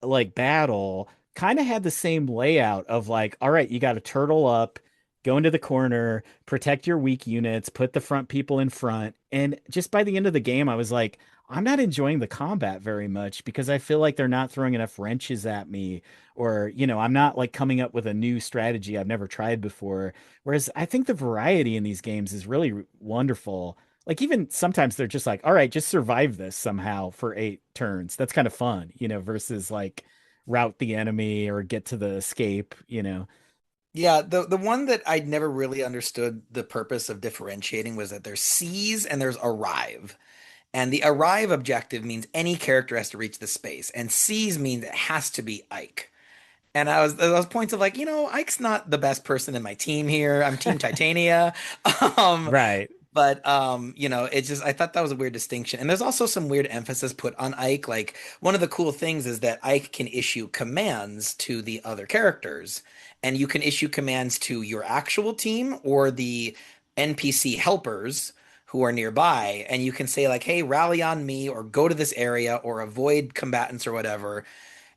like battle kind of had the same layout of like, all right, you got to turtle up, go into the corner, protect your weak units, put the front people in front. And just by the end of the game, I was like, I'm not enjoying the combat very much because I feel like they're not throwing enough wrenches at me, or, I'm not like coming up with a new strategy I've never tried before. Whereas I think the variety in these games is really wonderful. Like even sometimes they're just like, all right, just survive this somehow for 8 turns. That's kind of fun, versus like route the enemy or get to the escape. Yeah, the one that I never really understood the purpose of differentiating was that there's seize and there's arrive. And the arrive objective means any character has to reach the space, and seize means it has to be Ike. And I was points of like, Ike's not the best person in my team here. I'm Team Titania. Um, Right. but it's just I thought that was a weird distinction. And there's also some weird emphasis put on Ike. Like one of the cool things is that Ike can issue commands to the other characters, and you can issue commands to your actual team or the NPC helpers who are nearby, and you can say like, "Hey, rally on me," or "Go to this area," or "Avoid combatants," or whatever.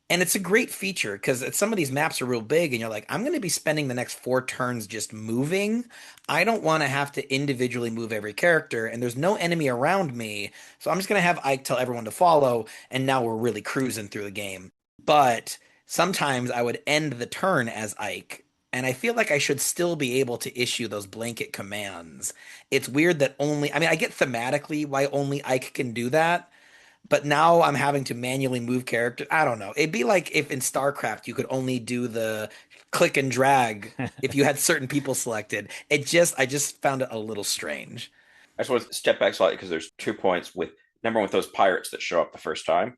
And it's a great feature because some of these maps are real big, and you're like, I'm going to be spending the next 4 turns just moving. I don't want to have to individually move every character, and there's no enemy around me. So I'm just going to have Ike tell everyone to follow, and now we're really cruising through the game. But sometimes I would end the turn as Ike, and I feel like I should still be able to issue those blanket commands. It's weird that I mean, I get thematically why only Ike can do that, but now I'm having to manually move characters. I don't know. It'd be like if in StarCraft you could only do the click and drag if you had certain people selected. I just found it a little strange. I just want to step back slightly because there's 2 points with number one with those pirates that show up the first time.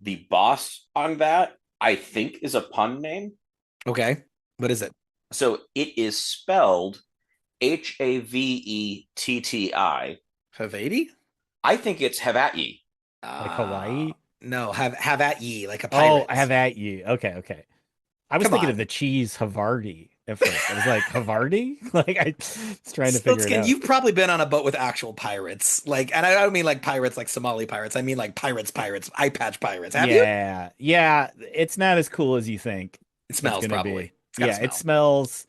The boss on that, I think, is a pun name. Okay. What is it? So it is spelled Havetti. Havati? I think it's Havati. Like Uh, Hawaii. no, have at ye like a Oh, I pirate. have at you. Okay, okay. I was Come thinking of on. the cheese Havarti at first. I was like, Havarti? Like I was trying to figure it Stiltskin, out. you've probably been on a boat with actual pirates. Like, and I don't mean like pirates like Somali pirates. I mean like pirates, eye patch pirates. Have you? Yeah. Yeah, it's not as cool as you think It it's smells gonna be. probably. It's got to Yeah, it smell. smells.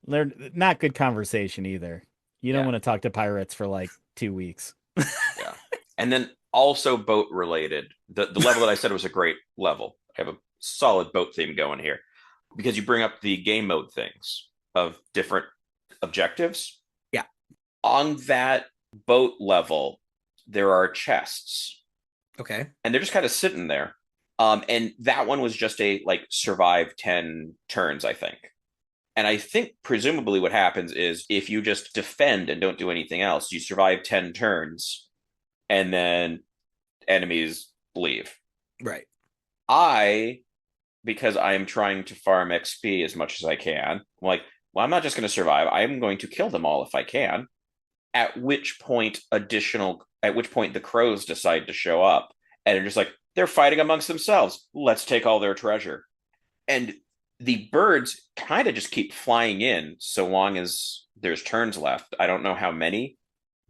They're not good conversation either. You don't Yeah, want to talk to pirates for like 2 weeks. yeah. And then also boat related. The level that I said was a great level. I have a solid boat theme going here because you bring up the game mode things of different objectives. Yeah. On that boat level, there are chests, Okay. and they're just kind of sitting there. And that one was just a like survive 10 turns, I think. And I think presumably what happens is if you just defend and don't do anything else, you survive 10 turns and then enemies leave. Right. I, because I am trying to farm XP as much as I can, I'm like, well, I'm not just going to survive. I am going to kill them all if I can. At which point the crows decide to show up and they're just like, they're fighting amongst themselves. Let's take all their treasure. And the birds kind of just keep flying in so long as there's turns left. I don't know how many,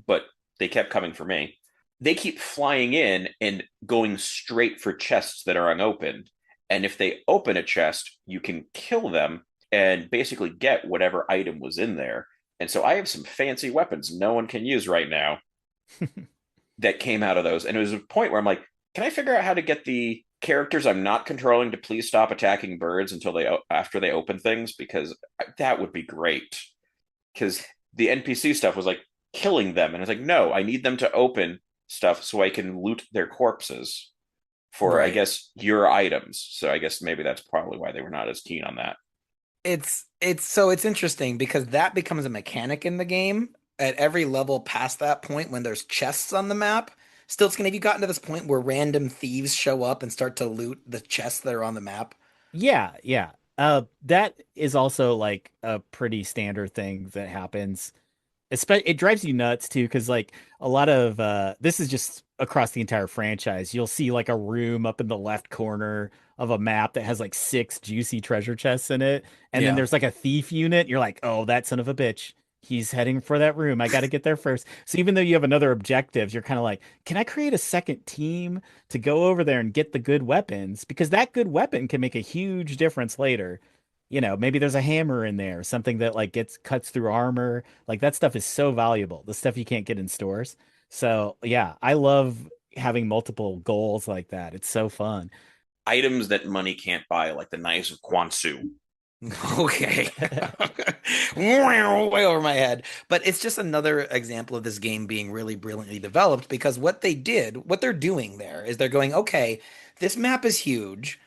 but they kept coming for me. They keep flying in and going straight for chests that are unopened. And if they open a chest, you can kill them and basically get whatever item was in there. And so I have some fancy weapons no one can use right now that came out of those. And it was a point where I'm like, can I figure out how to get the characters I'm not controlling to please stop attacking birds until they after they open things? Because that would be great. Because the NPC stuff was like killing them, and it's like, no, I need them to open stuff so I can loot their corpses for, I Right. guess, your items. So I guess maybe that's probably why they were not as keen on that. It's interesting because that becomes a mechanic in the game at every level past that point when there's chests on the map. Stiltskin, have you gotten to this point where random thieves show up and start to loot the chests that are on the map? Yeah, yeah. That is also like a pretty standard thing that happens. It drives you nuts too, because like a lot of this is just across the entire franchise. You'll see like a room up in the left corner of a map that has like 6 juicy treasure chests in it, and then Yeah. there's like a thief unit. You're like, oh, that son of a bitch. He's heading for that room. I got to get there first. So even though you have another objectives, you're kind of like, can I create a second team to go over there and get the good weapons? Because that good weapon can make a huge difference later. Maybe there's a hammer in there, something that like gets cuts through armor. Like that stuff is so valuable. The stuff you can't get in stores. So yeah, I love having multiple goals like that. It's so fun. Items that money can't buy, like the knives of Kwansu. Okay. Way over my head. But it's just another example of this game being really brilliantly developed because what they're doing there is they're going, okay, this map is huge,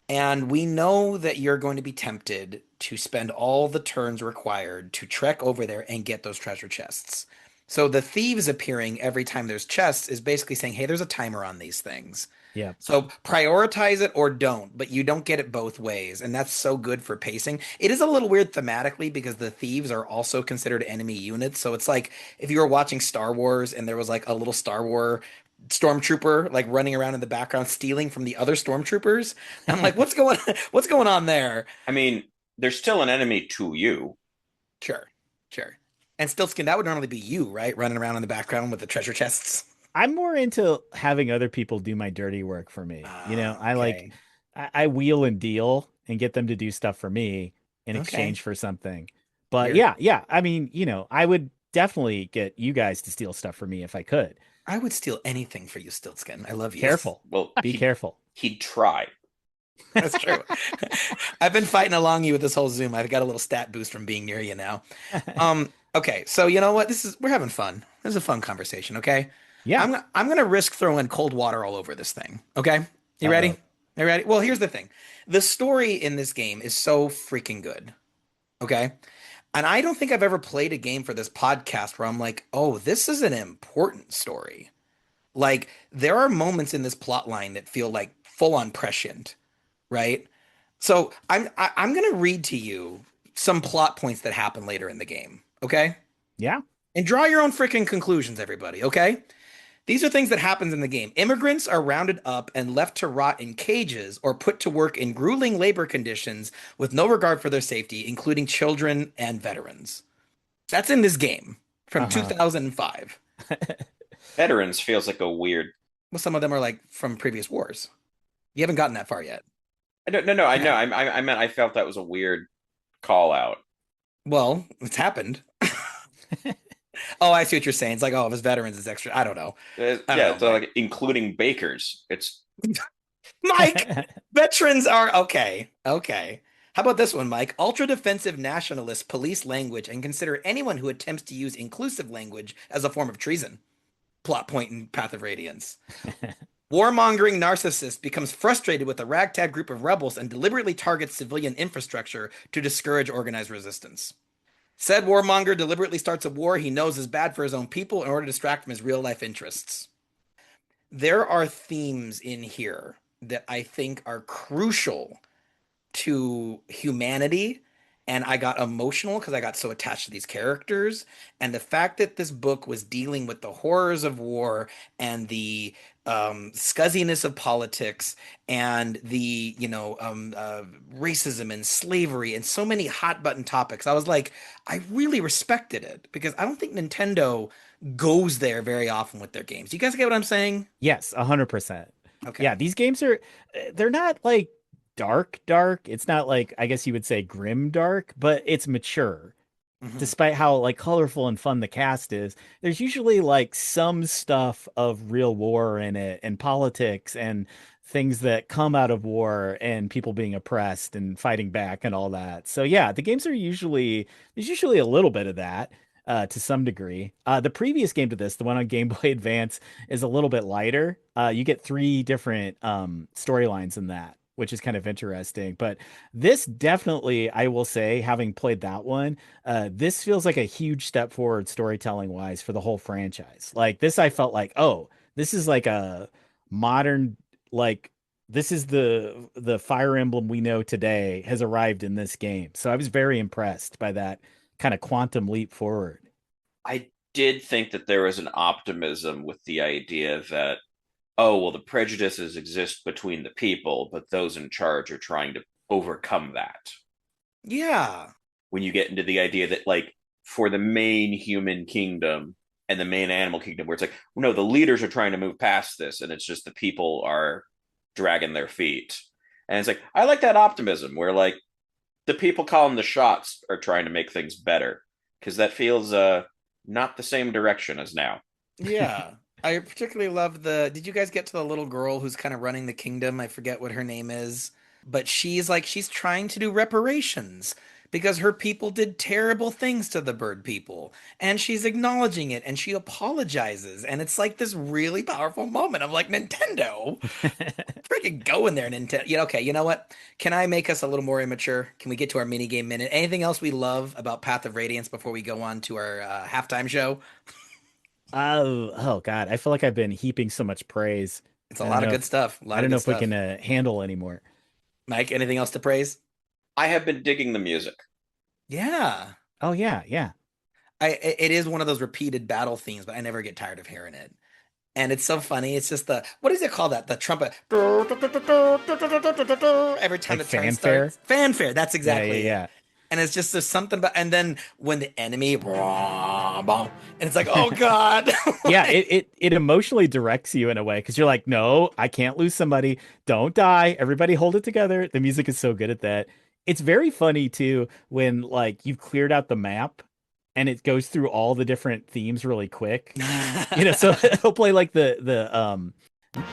and we know that you're going to be tempted to spend all the turns required to trek over there and get those treasure chests. So the thieves appearing every time there's chests is basically saying, hey, there's a timer on these things. Yeah. So prioritize it or don't, but you don't get it both ways. And that's so good for pacing. It is a little weird thematically because the thieves are also considered enemy units. So it's like if you were watching Star Wars and there was like a little Star Wars stormtrooper like running around in the background stealing from the other stormtroopers. I'm like, what's going on there? I mean, they're still an enemy to you. Sure, sure. And Stiltskin, that would normally be you, right? Running around in the background with the treasure chests. I'm more into having other people do my dirty work for me. I like Okay. I wheel and deal and get them to do stuff for me in Okay. exchange for something. But Weird. yeah. I mean, I would definitely get you guys to steal stuff for me if I could. I would steal anything for you, Stiltskin. I love you. Careful. Well, Be careful. he'd try. That's true. I've been fighting along you with this whole Zoom. I've got a little stat boost from being near you now. Okay, so you know what? We're having fun. This is a fun conversation, okay? Yeah. I'm gonna risk throwing cold water all over this thing. Okay? You ready? Uh-oh. You ready? Well, here's the thing. The story in this game is so freaking good. Okay? And I don't think I've ever played a game for this podcast where I'm like, oh, this is an important story. Like, there are moments in this plot line that feel like full on prescient, right? So I'm gonna read to you some plot points that happen later in the game, okay? Yeah. And draw your own freaking conclusions, everybody, okay? These are things that happens in the game. Immigrants are rounded up and left to rot in cages or put to work in grueling labor conditions with no regard for their safety, including children and veterans. That's in this game from Uh-huh. 2005. Veterans feels like a weird. Well, some of them are like from previous wars. You haven't gotten that far yet. I don't. No. I know. I meant. I felt that was a weird call out. Well, it's happened. Oh, I see what you're saying. It's like, oh, if it's veterans, it's extra. I don't know. I don't Yeah. know, So Mike. like including bakers. It's Mike, veterans are okay. Okay. How about this one, Mike? Ultra defensive nationalists police language and consider anyone who attempts to use inclusive language as a form of treason. Plot point in Path of Radiance. Warmongering narcissist becomes frustrated with a ragtag group of rebels and deliberately targets civilian infrastructure to discourage organized resistance. Said warmonger deliberately starts a war he knows is bad for his own people in order to distract from his real life interests. There are themes in here that I think are crucial to humanity. And I got emotional because I got so attached to these characters. And the fact that this book was dealing with the horrors of war and the scuzziness of politics and the, racism and slavery and so many hot button topics, I was like, I really respected it because I don't think Nintendo goes there very often with their games. You guys get what I'm saying? Yes, 100%. Okay. Yeah, these games are they're not like dark. It's not like I guess you would say grim dark, but it's mature. Hmm. Despite how like colorful and fun the cast is, there's usually like some stuff of real war in it and politics and things that come out of war and people being oppressed and fighting back and all that. So yeah, the games are usually there's usually a little bit of that to some degree. The previous game to this, the one on Game Boy Advance, is a little bit lighter. You get 3 different storylines in that, which is kind of interesting. But this definitely, I will say, having played that one, this feels like a huge step forward storytelling wise for the whole franchise. Like this, I felt like, oh, this is like a modern, like this is the Fire Emblem we know today has arrived in this game. So I was very impressed by that kind of quantum leap forward. I did think that there was an optimism with the idea that oh, well, the prejudices exist between the people, but those in charge are trying to overcome that. Yeah. When you get into the idea that, like, for the main human kingdom and the main animal kingdom, where it's like, no, the leaders are trying to move past this, and it's just the people are dragging their feet. And it's like, I like that optimism where, like, the people calling the shots are trying to make things better, because that feels not the same direction as now. Yeah. I particularly love the. Did you guys get to the little girl who's kind of running the kingdom? I forget what her name is, but she's trying to do reparations because her people did terrible things to the bird people, and she's acknowledging it and she apologizes, and it's like this really powerful moment. I'm like, Nintendo, freaking go in there, Nintendo. Yeah, okay, you know what? Can I make us a little more immature? Can we get to our mini game minute? Anything else we love about Path of Radiance before we go on to our halftime show? Oh God, I feel like I've been heaping so much praise. It's a I don't lot of know good if stuff. A I lot of don't know good if we can stuff. handle anymore. Mike, anything else to praise? I have been digging the music. Yeah. Oh yeah, yeah. It is one of those repeated battle themes, but I never get tired of hearing it. And it's so funny. It's just the what does it call that? The trumpet every time Like the turn fanfare. starts. Fanfare. That's Yeah, yeah, exactly it. yeah. And it's just there's something about and then when the enemy and it's like, oh God. Yeah, Like, it emotionally directs you in a way because you're like, no, I can't lose somebody. Don't die. Everybody hold it together. The music is so good at that. It's very funny too when like you've cleared out the map and it goes through all the different themes really quick. So it'll play like the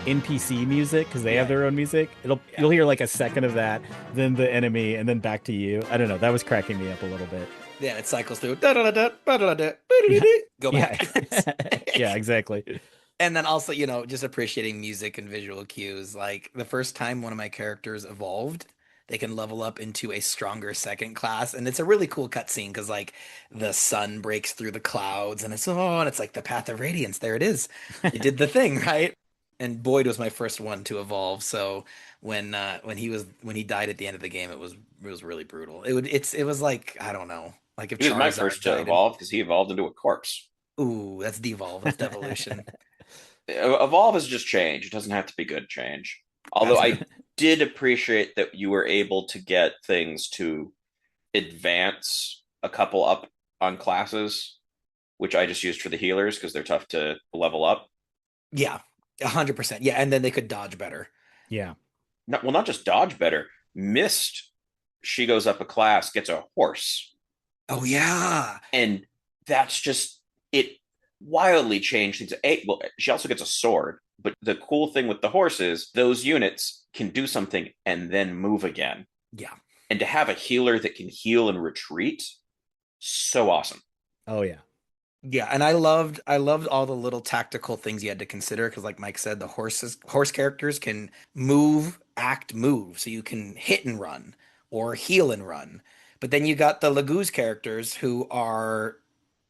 NPC music because they have yeah, their own music. yeah. You'll hear like a second of that, then the enemy, and then back to you. I don't know. That was cracking me up a little bit. Yeah, it cycles through. Da-da-da-da, ba-da-da-da, ba-da-da-da, go Yeah. back. Yeah, exactly. And then also, just appreciating music and visual cues. Like the first time one of my characters evolved, they can level up into a stronger second class. And it's a really cool cutscene because like the sun breaks through the clouds and it's like the path of radiance. There it is. It did the thing, right? And Boyd was my first one to evolve. So when he died at the end of the game, it was really brutal. It was like, I don't know, like if He was my Charizard first to died and evolve because he evolved into a corpse. ooh, that's devolve, that's devolution. Evolve is just change. It doesn't have to be good change. Although That's I did appreciate that you were able to get things to advance a couple up on classes, which I just used for the healers because they're tough to level up. Yeah, 100%. Yeah, and then they could dodge better. Yeah. Not just dodge better. Mist, she goes up a class, gets a horse, Oh yeah. and that's just it. Wildly changed things. Well, she also gets a sword, but the cool thing with the horse is those units can do something and then move again. Yeah. And to have a healer that can heal and retreat, so awesome. Oh yeah. Yeah, and I loved all the little tactical things you had to consider because like Mike said, the horse characters can move, act, move. So you can hit and run or heal and run. But then you got the Laguz characters who are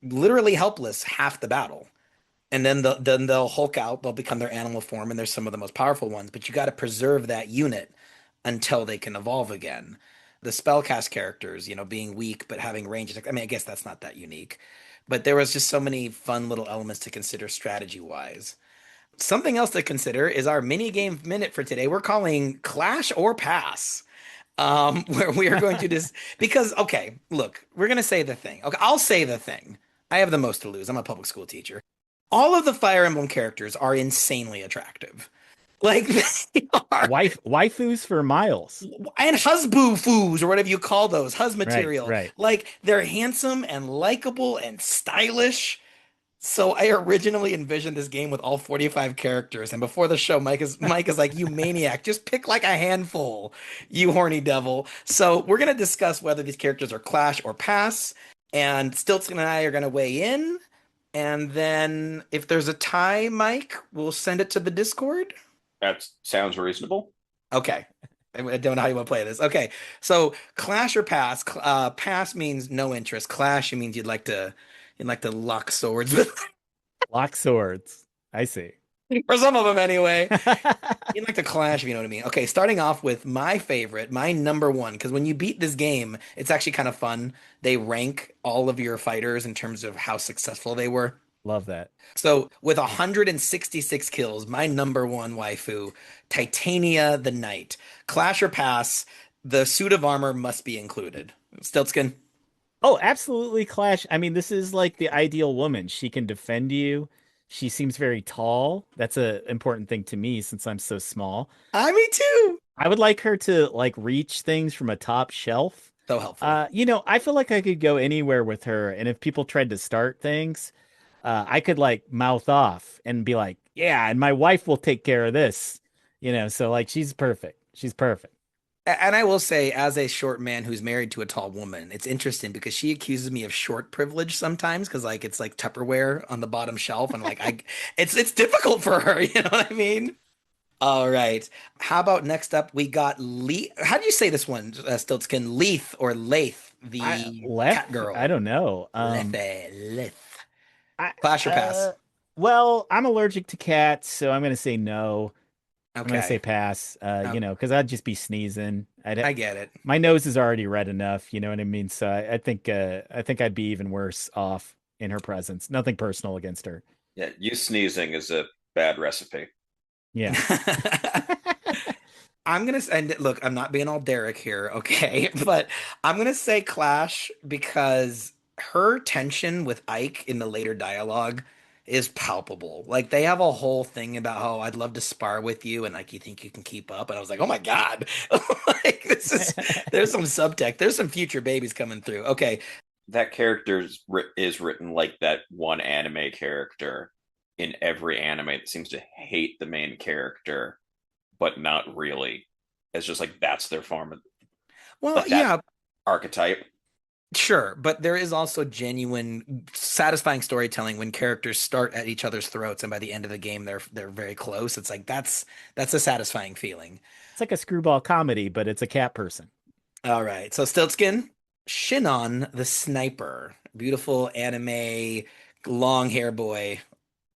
literally helpless half the battle. And then they'll Hulk out, they'll become their animal form, and they're some of the most powerful ones. But you got to preserve that unit until they can evolve again. The spellcast characters, being weak but having range attack. I mean, I guess that's not that unique. But there was just so many fun little elements to consider strategy wise. Something else to consider is our mini game minute for today. We're calling Clash or Pass. Where we are going to just because okay, look, we're gonna say the thing. Okay, I'll say the thing. I have the most to lose. I'm a public school teacher. All of the Fire Emblem characters are insanely attractive. Like they are, Waifus for miles. and husboo foos or whatever you call those, hus Right, material. right. Like they're handsome and likable and stylish. So I originally envisioned this game with all 45 characters, and before the show, Mike is like, "You maniac, just pick like a handful, you horny devil." So we're gonna discuss whether these characters are Clash or Pass, and Stiltskin and I are gonna weigh in, and then if there's a tie, Mike, we'll send it to the Discord. That sounds reasonable. Okay. I don't know how you want to play this. Okay. So Clash or Pass. Pass means no interest. Clash means you'd like to lock swords with Lock swords. I see. for some of them anyway. You'd like to clash if you know what I mean. Okay, starting off with my favorite, my number one, because when you beat this game, it's actually kind of fun. They rank all of your fighters in terms of how successful they were. Love that. So with 166 kills, my number one waifu, Titania the Knight. Clash or pass, the suit of armor must be included. Stiltskin? Oh, absolutely, Clash. I mean, this is like the ideal woman. She can defend you. She seems very tall. That's a important thing to me since I'm so small. Me too. I would like her to like reach things from a top shelf. So helpful. I feel like I could go anywhere with her, and if people tried to start things, I could like mouth off and be like, "Yeah, and my wife will take care of this." So like she's perfect. She's perfect. And I will say, as a short man who's married to a tall woman, it's interesting because she accuses me of short privilege sometimes because like it's like Tupperware on the bottom shelf, and like it's difficult for her. You know what I mean? All right. How about next up? We got Leith. How do you say this one, Stiltskin? Leith or Laith, I the cat left. I girl. don't know. Leith. I Clash or pass? well, I'm allergic to cats, so I'm gonna say no. I'm gonna say Okay. pass. Oh, Because I'd just be sneezing. I get it. My nose is already red enough. You know what I mean? So I think I'd be even worse off in her presence. Nothing personal against her. Yeah, you sneezing is a bad recipe. Yeah. I'm gonna and look, I'm not being all Derek here, okay? But I'm gonna say Clash because her tension with Ike in the later dialogue is palpable. Like they have a whole thing about, oh, I'd love to spar with you, and like you think you can keep up. And I was like, oh my God. Like there's some subtext, there's some future babies coming through. Okay. That character is written like that one anime character in every anime that seems to hate the main character, but not really. It's just like that's their form of Well, like that yeah, archetype. sure, but there is also genuine, satisfying storytelling when characters start at each other's throats, and by the end of the game, they're very close. It's like that's a satisfying feeling. It's like a screwball comedy, but it's a cat person. All right, so Stiltskin, Shinon the Sniper, beautiful anime, long hair boy.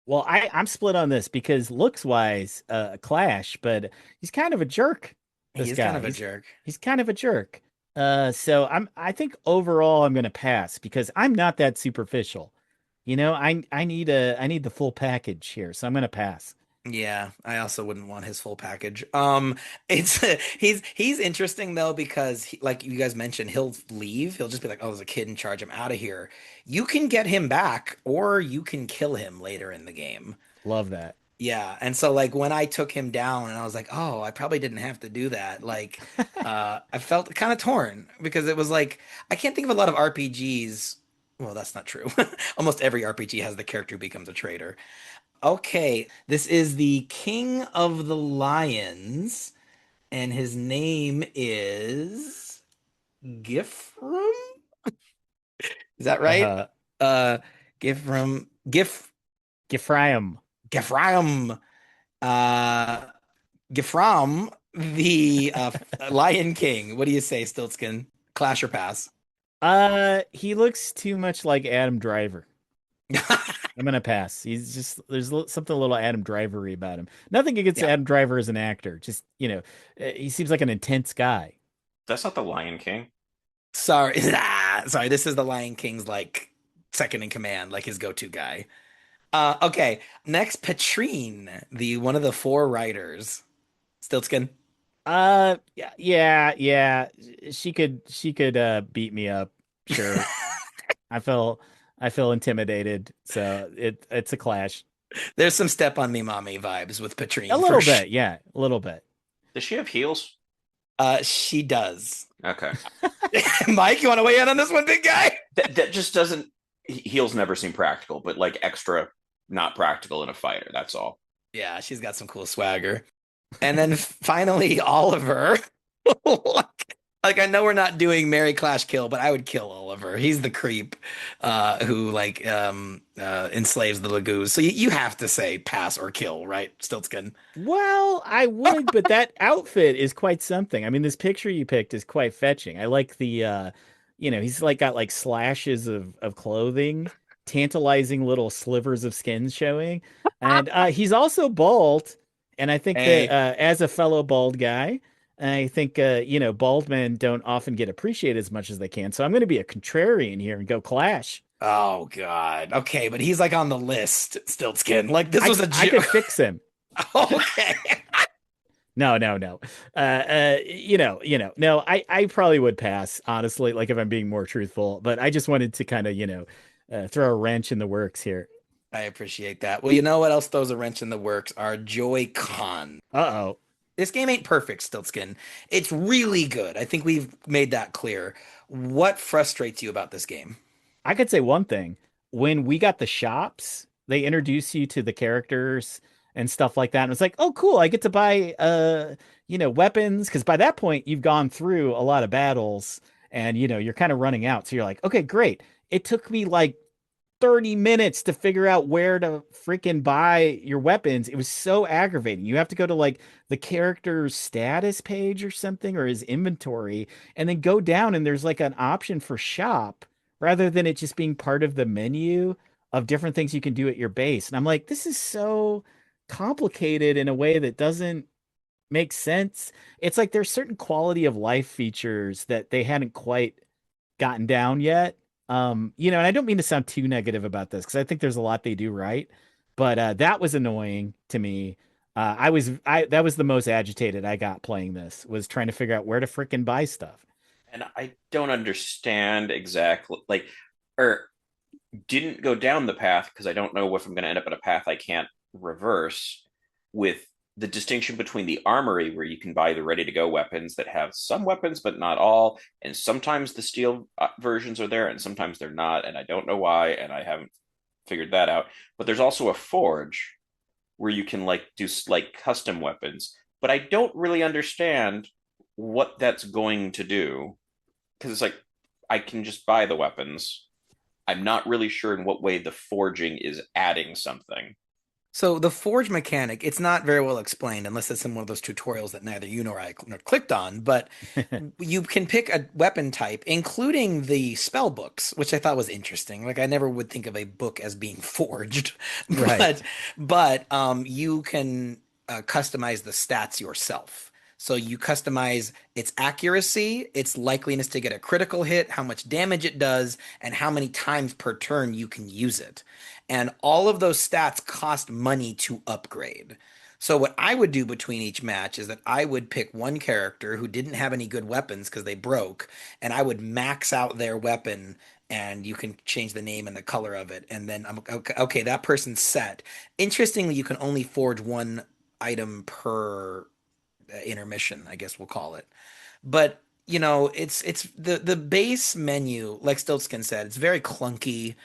Well, I'm split on this because looks wise, Clash, but he's kind of a jerk. He This is kind guy, of a he's jerk. he's kind of a jerk. So I think overall I'm gonna pass because I'm not that superficial. I need the full package here, so I'm gonna pass. Yeah, I also wouldn't want his full package. It's he's interesting though because like you guys mentioned, he'll leave. He'll just be like, "Oh, there's a kid in charge. I'm out of here." You can get him back, or you can kill him later in the game. Love that. Yeah, and so like when I took him down, and I was like, "Oh, I probably didn't have to do that." Like, I felt kind of torn because it was like I can't think of a lot of RPGs. Well, that's not true. Almost every RPG has the character who becomes a traitor. Okay, this is the King of the Lions, and his name is Gifram? Is that right? Uh, Uh, Gifram, Gifraim. Gifram, uh, Gifram, the Lion King. What do you say, Stiltskin? Clash or pass? He looks too much like Adam Driver. I'm gonna pass. He's just something a little Adam Drivery about him. Nothing against Yeah, Adam Driver as an actor. Just he seems like an intense guy. That's not the Lion King. sorry, sorry. This is the Lion King's like second in command, like his go-to guy. Okay, next, Patrine, the one of the four writers. Stiltskin. Yeah, yeah, yeah. She could beat me up. Sure. I feel I feel intimidated. So it's a clash. There's some step on me, mommy vibes with A Patrine for little sure. bit, yeah, a little bit. Does she have heels? She does. Okay. Mike, you want to weigh in on this one, big guy? That just doesn't heels never seem practical, but like extra not practical in a fighter. That's all. Yeah, she's got some cool swagger. And then finally, Oliver. Like, I know we're not doing Mary Clash Kill, but I would kill Oliver. He's the creep who like enslaves the Lagoos. So you have to say pass or kill, right? Stiltskin. Well, I would, but that outfit is quite something. I mean, this picture you picked is quite fetching. I like he's like got like slashes of clothing, tantalizing little slivers of skin showing. And he's also bald. And I think that Hey, as a fellow bald guy, I think bald men don't often get appreciated as much as they can. So I'm going to be a contrarian here and go Clash. Oh God. Okay, but he's like on the list, Stiltskin. Like this was a I could fix him. Okay. No, no, no. No, I probably would pass, honestly, like if I'm being more truthful, but I just wanted to kind of, throw a wrench in the works here. I appreciate that. Well, you know what else throws a wrench in the works? Are Joy-Con. Uh-oh. This game ain't perfect, Stiltskin. It's really good. I think we've made that clear. What frustrates you about this game? I could say one thing. When we got the shops, they introduce you to the characters and stuff like that. And it's like, oh, cool. I get to buy weapons. Cause by that point, you've gone through a lot of battles and you're kind of running out. So you're like, okay, great. It took me like 30 minutes to figure out where to freaking buy your weapons. It was so aggravating. You have to go to like the character's status page or something or his inventory and then go down and there's like an option for shop rather than it just being part of the menu of different things you can do at your base. And I'm like, this is so complicated in a way that doesn't make sense. It's like there's certain quality of life features that they hadn't quite gotten down yet. And I don't mean to sound too negative about this because I think there's a lot they do right, but that was annoying to me. I that was the most agitated I got playing this was trying to figure out where to frickin' buy stuff. And I don't understand exactly, like, or didn't go down the path because I don't know if I'm going to end up in a path I can't reverse with the distinction between the armory, where you can buy the ready to go weapons that have some weapons, but not all. And sometimes the steel versions are there and sometimes they're not. And I don't know why. And I haven't figured that out. But there's also a forge where you can like do like custom weapons. But I don't really understand what that's going to do because it's like I can just buy the weapons. I'm not really sure in what way the forging is adding something. So the forge mechanic, it's not very well explained unless it's in one of those tutorials that neither you nor I clicked on, but you can pick a weapon type, including the spell books, which I thought was interesting. Like I never would think of a book as being forged, Right. but you can customize the stats yourself. So you customize its accuracy, its likeliness to get a critical hit, how much damage it does, and how many times per turn you can use it. And all of those stats cost money to upgrade. So what I would do between each match is that I would pick one character who didn't have any good weapons because they broke, and I would max out their weapon, and you can change the name and the color of it. And then I'm okay, okay, that person's set. Interestingly, you can only forge one item per intermission, I guess we'll call it. But it's the base menu, like Stiltskin said, it's very clunky.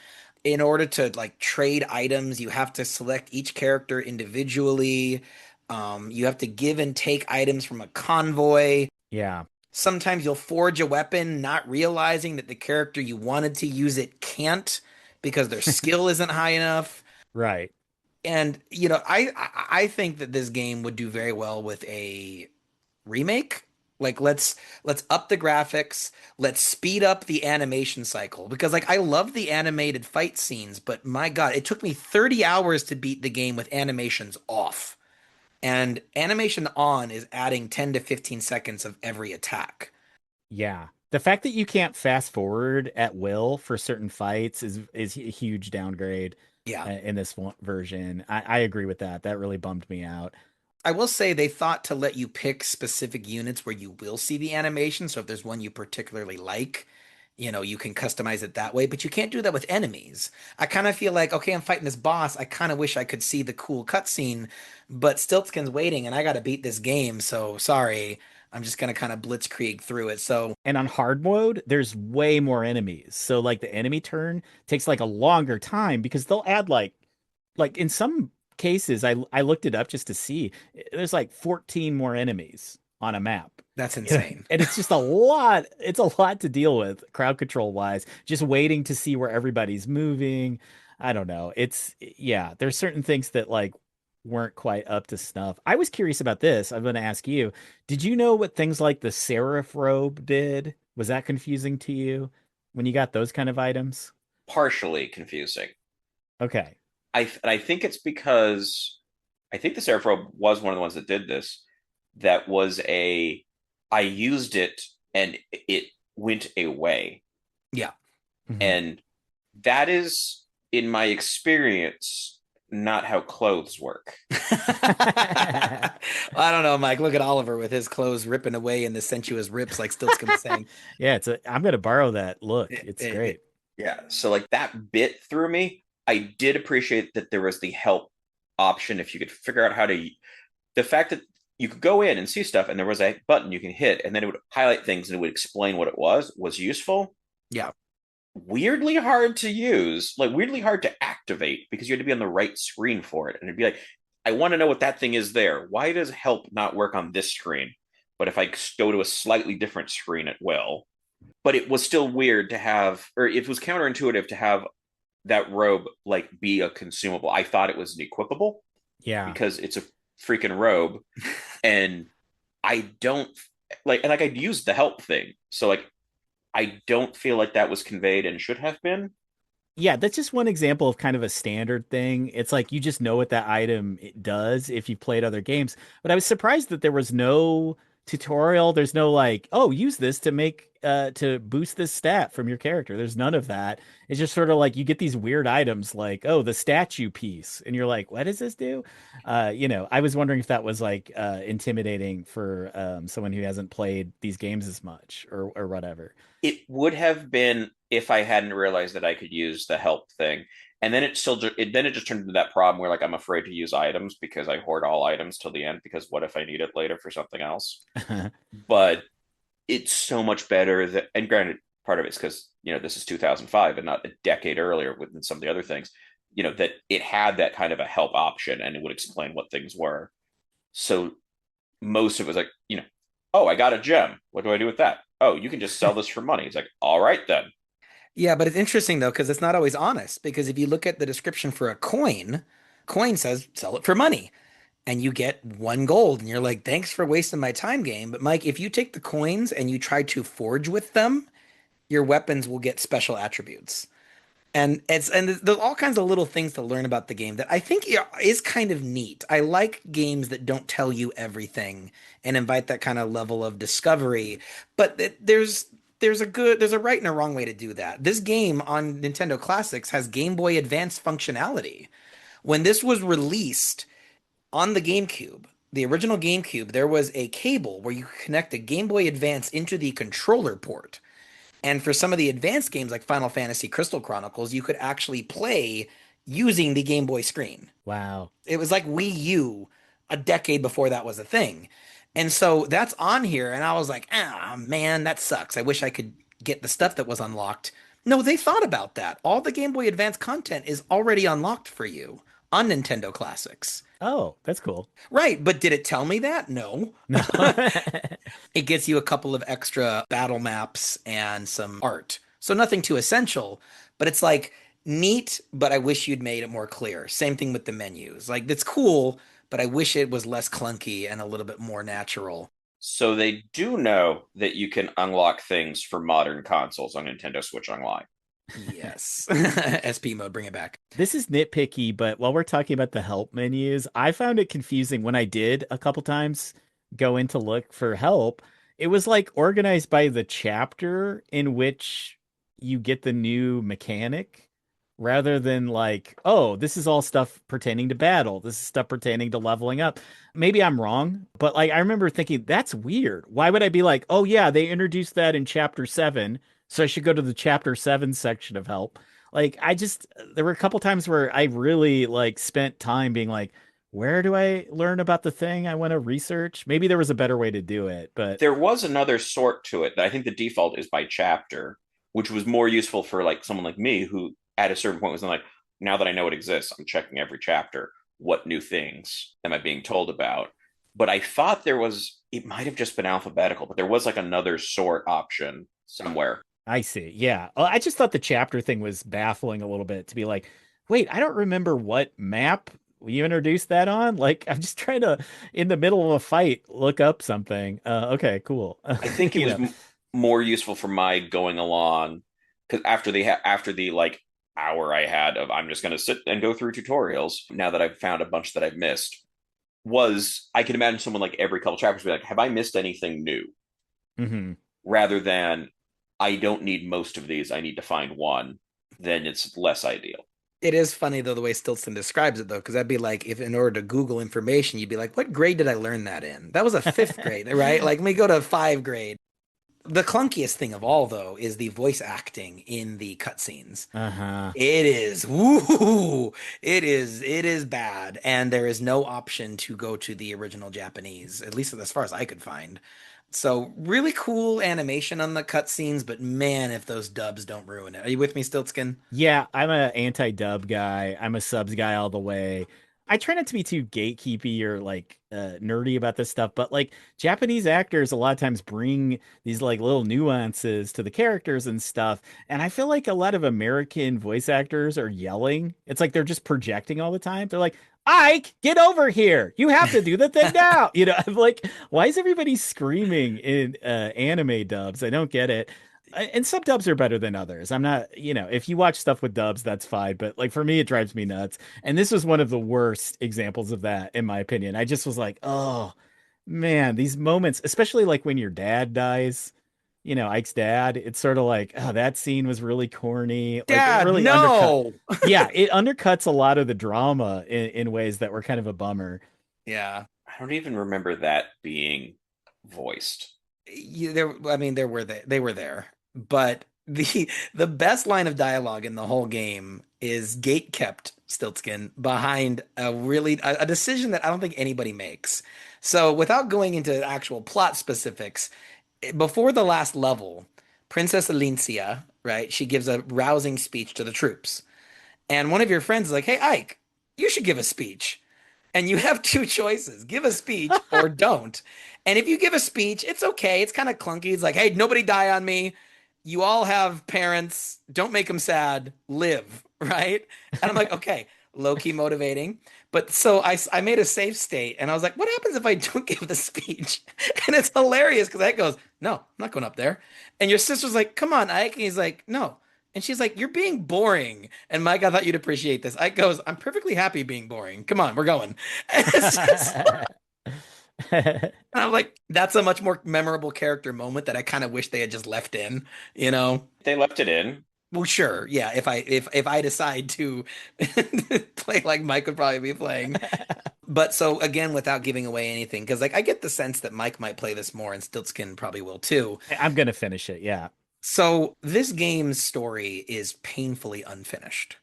In order to like trade items, you have to select each character individually. You have to give and take items from a convoy. Yeah. Sometimes you'll forge a weapon, not realizing that the character you wanted to use it can't because their skill isn't high enough. Right. And I think that this game would do very well with a remake. Like let's up the graphics, let's speed up the animation cycle because like I love the animated fight scenes, but my God, it took me 30 hours to beat the game with animations off. And animation on is adding 10 to 15 seconds of every attack. Yeah. The fact that you can't fast forward at will for certain fights is a huge downgrade Yeah. in this version. I agree with that. That really bummed me out. I will say they thought to let you pick specific units where you will see the animation. So if there's one you particularly like, you can customize it that way, but you can't do that with enemies. I kind of feel like, okay, I'm fighting this boss. I kind of wish I could see the cool cutscene, but Stiltskin's waiting and I got to beat this game. So sorry, I'm just going to kind of blitzkrieg through it. So And on hard mode, there's way more enemies. So like the enemy turn takes like a longer time because they'll add like in some cases I looked it up just to see there's like 14 more enemies on a map. that's insane. And it's just a lot. It's a lot to deal with crowd control wise, just waiting to see where everybody's moving. I don't know. Yeah, there's certain things that like weren't quite up to snuff. I was curious about this. I'm going to ask you, did you know what things like the seraph robe did? Was that confusing to you when you got those kind of items? Partially confusing. Okay. I think it's because I think the Seraph Robe was one of the ones that did this. That was I used it and it went away. Yeah. Mhm. And That is, in my experience, not how clothes work. I don't know, Mike. Look at Oliver with his clothes ripping away in the sensuous rips, like Stiltskin was saying. Yeah, I'm gonna borrow that look. It, It's it, great. Yeah, so like that bit through me. I did appreciate that there was the help option if you could figure out how to. The fact that you could go in and see stuff, and there was a button you can hit, and then it would highlight things and it would explain what it was useful. yeah. Weirdly hard to use, like weirdly hard to activate because you had to be on the right screen for it. And it'd be like, I want to know what that thing is there. Why does help not work on this screen? But if I go to a slightly different screen, it will. But it was still weird to have, or it was counterintuitive to have that robe like be a consumable. I thought it was an equipable Yeah. because it's a freaking robe, and I don't like I'd used the help thing, so like I don't feel like that was conveyed and should have been. Yeah, that's just one example of kind of a standard thing. It's like you just know what that item it does if you've played other games. But I was surprised that there was no tutorial. There's no like, oh, use this to make to boost this stat from your character. There's none of that. It's just sort of like you get these weird items like, oh, the statue piece, and you're like, what does this do? I was wondering if that was like intimidating for someone who hasn't played these games as much or whatever. It would have been if I hadn't realized that I could use the help thing. And then it just turned into that problem where like I'm afraid to use items because I hoard all items till the end because what if I need it later for something else? But it's so much better that, and granted, part of it's because this is 2005 and not a decade earlier with some of the other things. That it had that kind of a help option and it would explain what things were. So most of it was like, oh, I got a gem. What do I do with that? Oh, you can just sell this for money. It's like, all right then. Yeah, but it's interesting though, because it's not always honest. Because if you look at the description for a coin says sell it for money. And you get 1 gold. And you're like, thanks for wasting my time, game. But Mike, if you take the coins and you try to forge with them, your weapons will get special attributes. And there's all kinds of little things to learn about the game that I think is kind of neat. I like games that don't tell you everything and invite that kind of level of discovery. But there's a right and a wrong way to do that. This game on Nintendo Classics has Game Boy Advance functionality. When this was released on the GameCube, the original GameCube, there was a cable where you could connect a Game Boy Advance into the controller port. And for some of the advanced games like Final Fantasy Crystal Chronicles, you could actually play using the Game Boy screen. Wow. It was like Wii U a decade before that was a thing. And so that's on here. And I was like, ah, man, that sucks. I wish I could get the stuff that was unlocked. No, they thought about that. All the Game Boy Advance content is already unlocked for you on Nintendo Classics. Oh, that's cool. Right, but did it tell me that? No. No. It gets you a couple of extra battle maps and some art. So nothing too essential, but it's like neat, but I wish you'd made it more clear. Same thing with the menus. Like it's cool, but I wish it was less clunky and a little bit more natural. So they do know that you can unlock things for modern consoles on Nintendo Switch Online. Yes. SP mode, bring it back. This is nitpicky, but while we're talking about the help menus, I found it confusing when I did a couple times go in to look for help. It was like organized by the chapter in which you get the new mechanic rather than like, oh, this is all stuff pertaining to battle. This is stuff pertaining to leveling up. Maybe I'm wrong, but like I remember thinking that's weird. Why would I be like, oh yeah, they introduced that in chapter 7, so I should go to the chapter 7 section of help. Like I just there were a couple times where I really like spent time being like, where do I learn about the thing I want to research? Maybe there was a better way to do it, but There was another sort to it that I think the default is by chapter, which was more useful for like someone like me who at a certain point was like, now that I know it exists, I'm checking every chapter. What new things am I being told about? But I thought it might have just been alphabetical, but there was like another sort option somewhere. I see. Yeah. I just thought the chapter thing was baffling a little bit to be like, wait, I don't remember what map you introduced that on. Like, I'm just trying to, in the middle of a fight, look up something. Okay, cool. I think it You was know, more useful for my going along because after the like hour I had of I'm just going to sit and go through tutorials now that I've found a bunch that I've missed was I can imagine someone like every couple chapters be like, have I missed anything new? hmm Rather than I don't need most of these, I need to find one. then it's less ideal. It is funny though the way Stiltskin describes it though, because that'd be like if in order to Google information, you'd be like, "What grade did I learn that in?" That was a fifth grade, right? Like, let me go to five grade. The clunkiest thing of all though is the voice acting in the cutscenes. Uh-huh. It is, woo, it is bad, and there is no option to go to the original Japanese, at least as far as I could find. So really cool animation on the cutscenes, but man, if those dubs don't ruin it. Are you with me, Stiltskin? Yeah, I'm a anti-dub guy. I'm a subs guy all the way. I try not to be too gatekeepy or like nerdy about this stuff, but like Japanese actors a lot of times bring these like little nuances to the characters and stuff. And I feel like a lot of American voice actors are yelling. It's like they're just projecting all the time. They're like, Ike, get over here. You have to do the thing now. I'm like, why is everybody screaming in anime dubs? I don't get it. And some dubs are better than others. I'm not, if you watch stuff with dubs, that's fine. But like for me, it drives me nuts. And this was one of the worst examples of that, in my opinion. I just was like, oh man, these moments, especially like when your dad dies, Ike's dad, it's sort of like, oh, that scene was really corny. Like it Dad, really undercut. no. Yeah, it undercuts a lot of the drama in ways that were kind of a bummer. Yeah. I don't even remember that being voiced. I mean, they were there, but the best line of dialogue in the whole game is gate kept Stiltskin behind a decision that I don't think anybody makes. So without going into actual plot specifics, before the last level, Princess Alincia, right? She gives a rousing speech to the troops, and one of your friends is like, "Hey, Ike, you should give a speech." And you have two choices: give a speech or don't. And if you give a speech, it's okay. It's kind of clunky. It's like, hey, nobody die on me. You all have parents. Don't make them sad. Live, right? And I'm like, okay, low key motivating. But so I made a safe state and I was like, what happens if I don't give the speech? And it's hilarious because Ike goes, no, I'm not going up there. And your sister's like, come on, Ike. And he's like, no. And she's like, you're being boring. And Mike, I thought you'd appreciate this. Ike goes, I'm perfectly happy being boring. Come on, we're going. And it's just, I'm like, that's a much more memorable character moment that I kind of wish they had just left in, you know? They left it in. Well, sure. Yeah. If I decide to play like Mike would probably be playing. But so again, without giving away anything, because like I get the sense that Mike might play this more and Stiltskin probably will too. I'm gonna finish it. Yeah. So this game's story is painfully unfinished.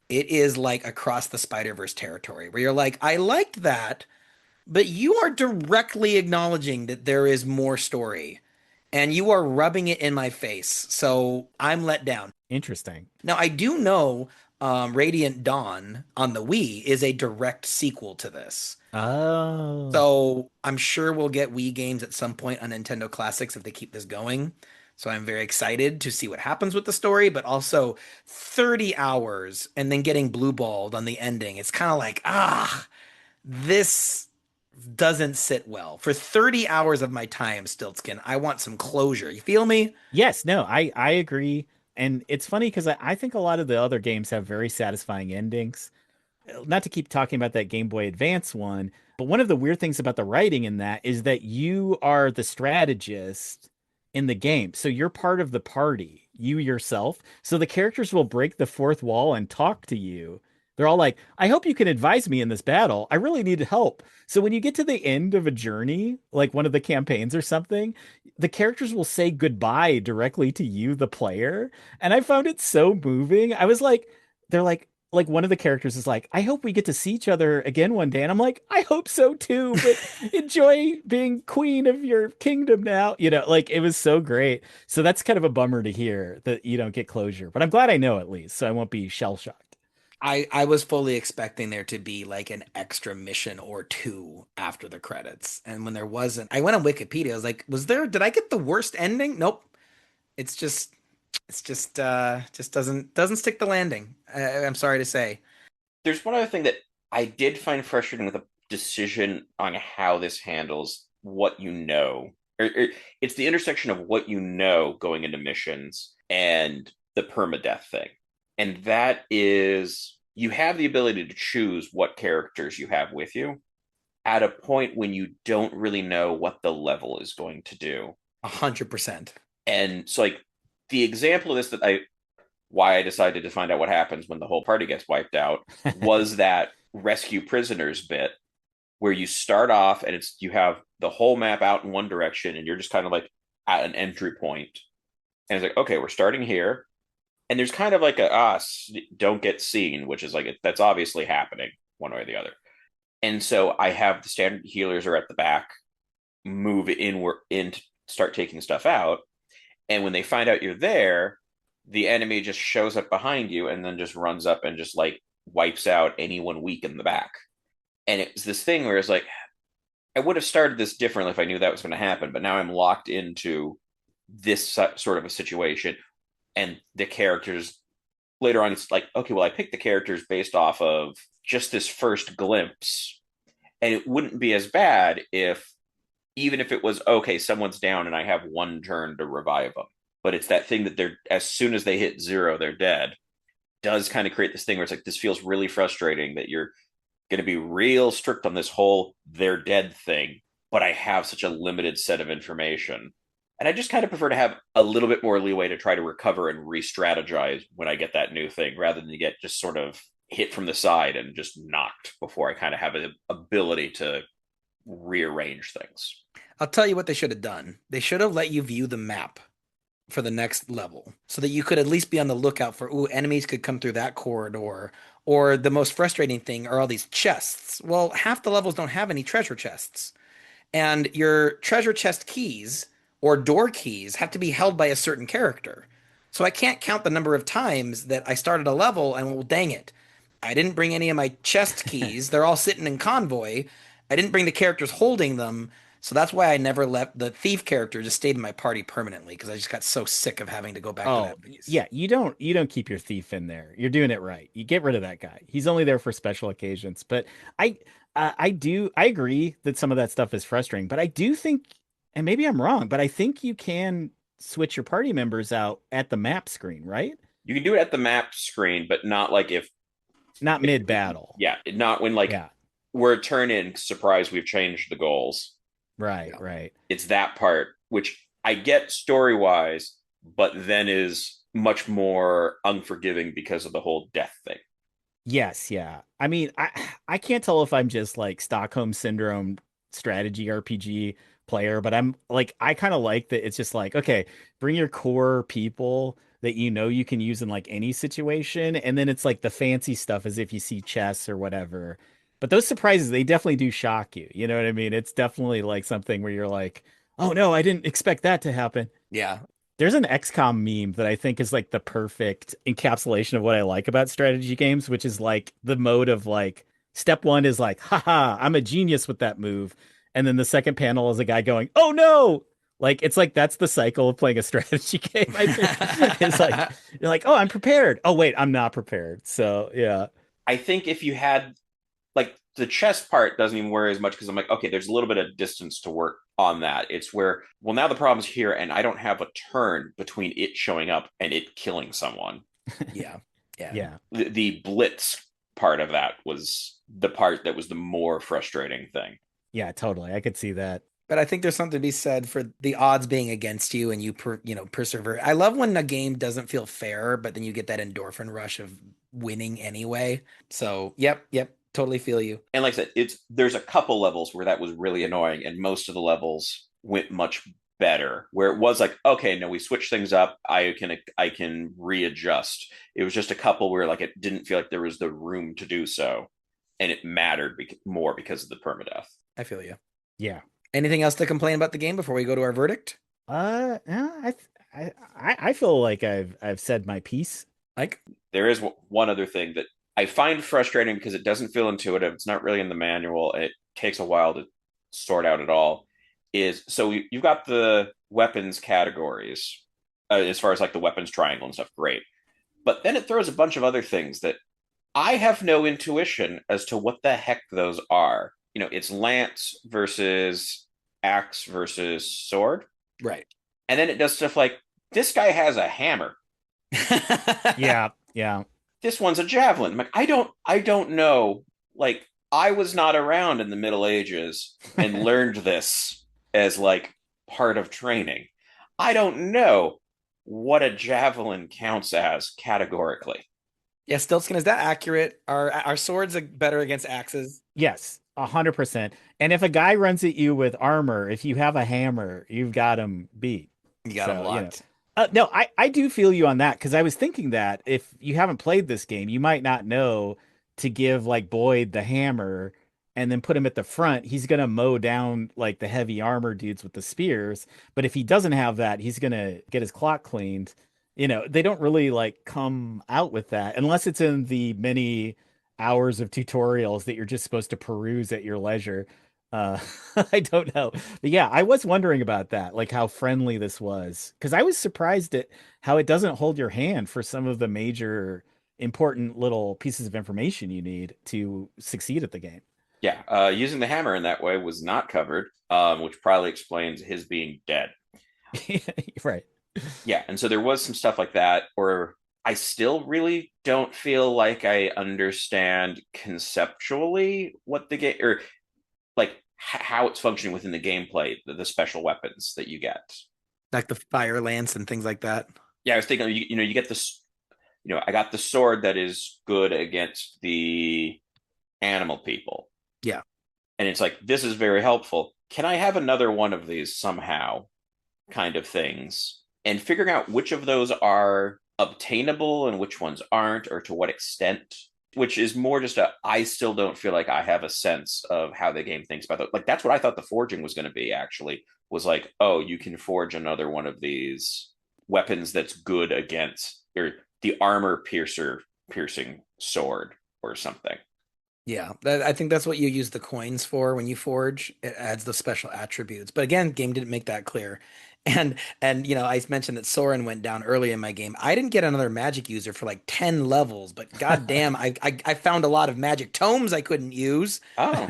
It is like across the Spider-Verse territory where you're like, I liked that, but you are directly acknowledging that there is more story and you are rubbing it in my face. So I'm let down. Interesting. Now, I do know Radiant Dawn on the Wii is a direct sequel to this. Oh, So I'm sure we'll get Wii games at some point on Nintendo Classics if they keep this going. So I'm very excited to see what happens with the story, but also 30 hours and then getting blue balled on the ending. It's kind of like, this doesn't sit well. For 30 hours of my time, Stiltskin, I want some closure. You feel me? yes, no, I agree. And it's funny because I think a lot of the other games have very satisfying endings. Not to keep talking about that Game Boy Advance one, but one of the weird things about the writing in that is that you are the strategist in the game. So you're part of the party, you yourself. So the characters will break the fourth wall and talk to you. They're all like, I hope you can advise me in this battle. I really need help. So when you get to the end of a journey, like one of the campaigns or something, the characters will say goodbye directly to you, the player. And I found it so moving. I was like, they're like one of the characters is like, I hope we get to see each other again one day. And I'm like, I hope so too, but enjoy being queen of your kingdom now. Like it was so great. So that's kind of a bummer to hear that you don't get closure, but I'm glad I know at least, so I won't be shell shocked. I was fully expecting there to be like an extra mission or two after the credits. And when there wasn't, I went on Wikipedia. I was like, did I get the worst ending? Nope. It's just doesn't stick the landing. I'm sorry to say. There's one other thing that I did find frustrating with the decision on how this handles what you know. It's the intersection of what you know going into missions and the permadeath thing. And that is, you have the ability to choose what characters you have with you at a point when you don't really know what the level is going to do. 100%. And so, like, the example of this that I why I decided to find out what happens when the whole party gets wiped out was that rescue prisoners bit where you start off and you have the whole map out in one direction and you're just kind of like at an entry point. And it's like, okay, we're starting here. And there's kind of like don't get seen, which is like, that's obviously happening one way or the other. And so I have the standard healers are at the back, move in to start taking stuff out. And when they find out you're there, the enemy just shows up behind you and then just runs up and just like wipes out anyone weak in the back. And it was this thing where it's like, I would have started this differently if I knew that was going to happen, but now I'm locked into this sort of a situation. And the characters later on, it's like, okay, well, I picked the characters based off of just this first glimpse. And it wouldn't be as bad even if it was, okay, someone's down and I have one turn to revive them. But it's that thing that as soon as they hit 0, they're dead. Does kind of create this thing where it's like, this feels really frustrating that you're going to be real strict on this whole they're dead thing, but I have such a limited set of information. And I just kind of prefer to have a little bit more leeway to try to recover and re-strategize when I get that new thing, rather than to get just sort of hit from the side and just knocked before I kind of have an ability to rearrange things. I'll tell you what they should have done. They should have let you view the map for the next level so that you could at least be on the lookout for, ooh, enemies could come through that corridor. Or the most frustrating thing are all these chests. Well, half the levels don't have any treasure chests. And your treasure chest keys or door keys have to be held by a certain character. So I can't count the number of times that I started a level and, well, dang it, I didn't bring any of my chest keys. They're all sitting in convoy. I didn't bring the characters holding them. So that's why I never left the thief character, just stayed in my party permanently because I just got so sick of having to go back to Oh, that piece. yeah, you don't keep your thief in there. You're doing it right. You get rid of that guy. He's only there for special occasions. But I I agree that some of that stuff is frustrating, but I do think, and maybe I'm wrong, but I think you can switch your party members out at the map screen, right? You can do it at the map screen, but not like Not mid battle. yeah, not when like Yeah, we're a turn in, surprise, we've changed the goals. right, Yeah. right. It's that part, which I get story wise, but then is much more unforgiving because of the whole death thing. Yes, yeah. I mean, I can't tell if I'm just like Stockholm syndrome strategy RPG player, but I'm like I kind of like that it's just like, okay, bring your core people that you know you can use in like any situation, and then it's like the fancy stuff as if you see chess or whatever. But those surprises, they definitely do shock you. You know what I mean? It's definitely like something where you're like, "Oh no, I didn't expect that to happen." Yeah. There's an XCOM meme that I think is like the perfect encapsulation of what I like about strategy games, which is like the mode of like step one is like, haha, I'm a genius with that move. And then the second panel is a guy going, oh no. Like it's like that's the cycle of playing a strategy game, I think. It's like you're like, oh, I'm prepared. Oh wait, I'm not prepared. So yeah. I think if you had like the chess part doesn't even worry as much because I'm like, okay, there's a little bit of distance to work on that. It's where, well, now the problem's here and I don't have a turn between it showing up and it killing someone. Yeah. Yeah. Yeah. The blitz part of that was the part that was the more frustrating thing. Yeah, totally. I could see that. But I think there's something to be said for the odds being against you and you persevere. I love when a game doesn't feel fair, but then you get that endorphin rush of winning anyway. So, yep, totally feel you. And like I said, there's a couple levels where that was really annoying, and most of the levels went much better. Where it was like, okay, no, we switch things up. I can readjust. It was just a couple where like it didn't feel like there was the room to do so, and it mattered more because of the permadeath. I feel you. Yeah. Anything else to complain about the game before we go to our verdict? Yeah, I feel like I've said my piece. Like, There is one other thing that I find frustrating because it doesn't feel intuitive. It's not really in the manual. And it takes a while to sort out at all. Is so you've got the weapons categories as far as like the weapons triangle and stuff. Great, but then it throws a bunch of other things that I have no intuition as to what the heck those are. It's lance versus axe versus sword, right. and then it does stuff like this guy has a hammer. Yeah, yeah. This one's a javelin. I'm like, I don't know. Like, I was not around in the Middle Ages and learned this as like part of training. I don't know. what a javelin counts as categorically. Yeah, Stiltskin, is that accurate? Are swords better against axes? Yes, 100%. And if a guy runs at you with armor, if you have a hammer, you've got him beat. You got them So, locked. no, I do feel you on that because I was thinking that if you haven't played this game, you might not know to give like Boyd the hammer and then put him at the front. He's gonna mow down like the heavy armor dudes with the spears. But if he doesn't have that, he's gonna get his clock cleaned. They don't really like come out with that unless it's in the many hours of tutorials that you're just supposed to peruse at your leisure. Uh, I don't know. But yeah, I was wondering about that, like how friendly this was, because I was surprised at how it doesn't hold your hand for some of the major important little pieces of information you need to succeed at the game. Yeah, using the hammer in that way was not covered, which probably explains his being dead. Right. Yeah, and so there was some stuff like that, or I still really don't feel like I understand conceptually what the game or like how it's functioning within the gameplay, the special weapons that you get. Like the fire lance and things like that. Yeah, I was thinking, you get this, I got the sword that is good against the animal people, Yeah. and it's like this is very helpful. Can I have another one of these somehow? Kind of things, and figuring out which of those are obtainable and which ones aren't, or to what extent, which is more just I still don't feel like I have a sense of how the game thinks about that. Like, that's what I thought the forging was going to be, actually, was like, oh, you can forge another one of these weapons that's good against, or the armor piercing sword or something. Yeah, I think that's what you use the coins for when you forge. It adds the special attributes. But again, game didn't make that clear. And I mentioned that Soren went down early in my game. I didn't get another magic user for like 10 levels, but goddamn, I found a lot of magic tomes I couldn't use. Oh,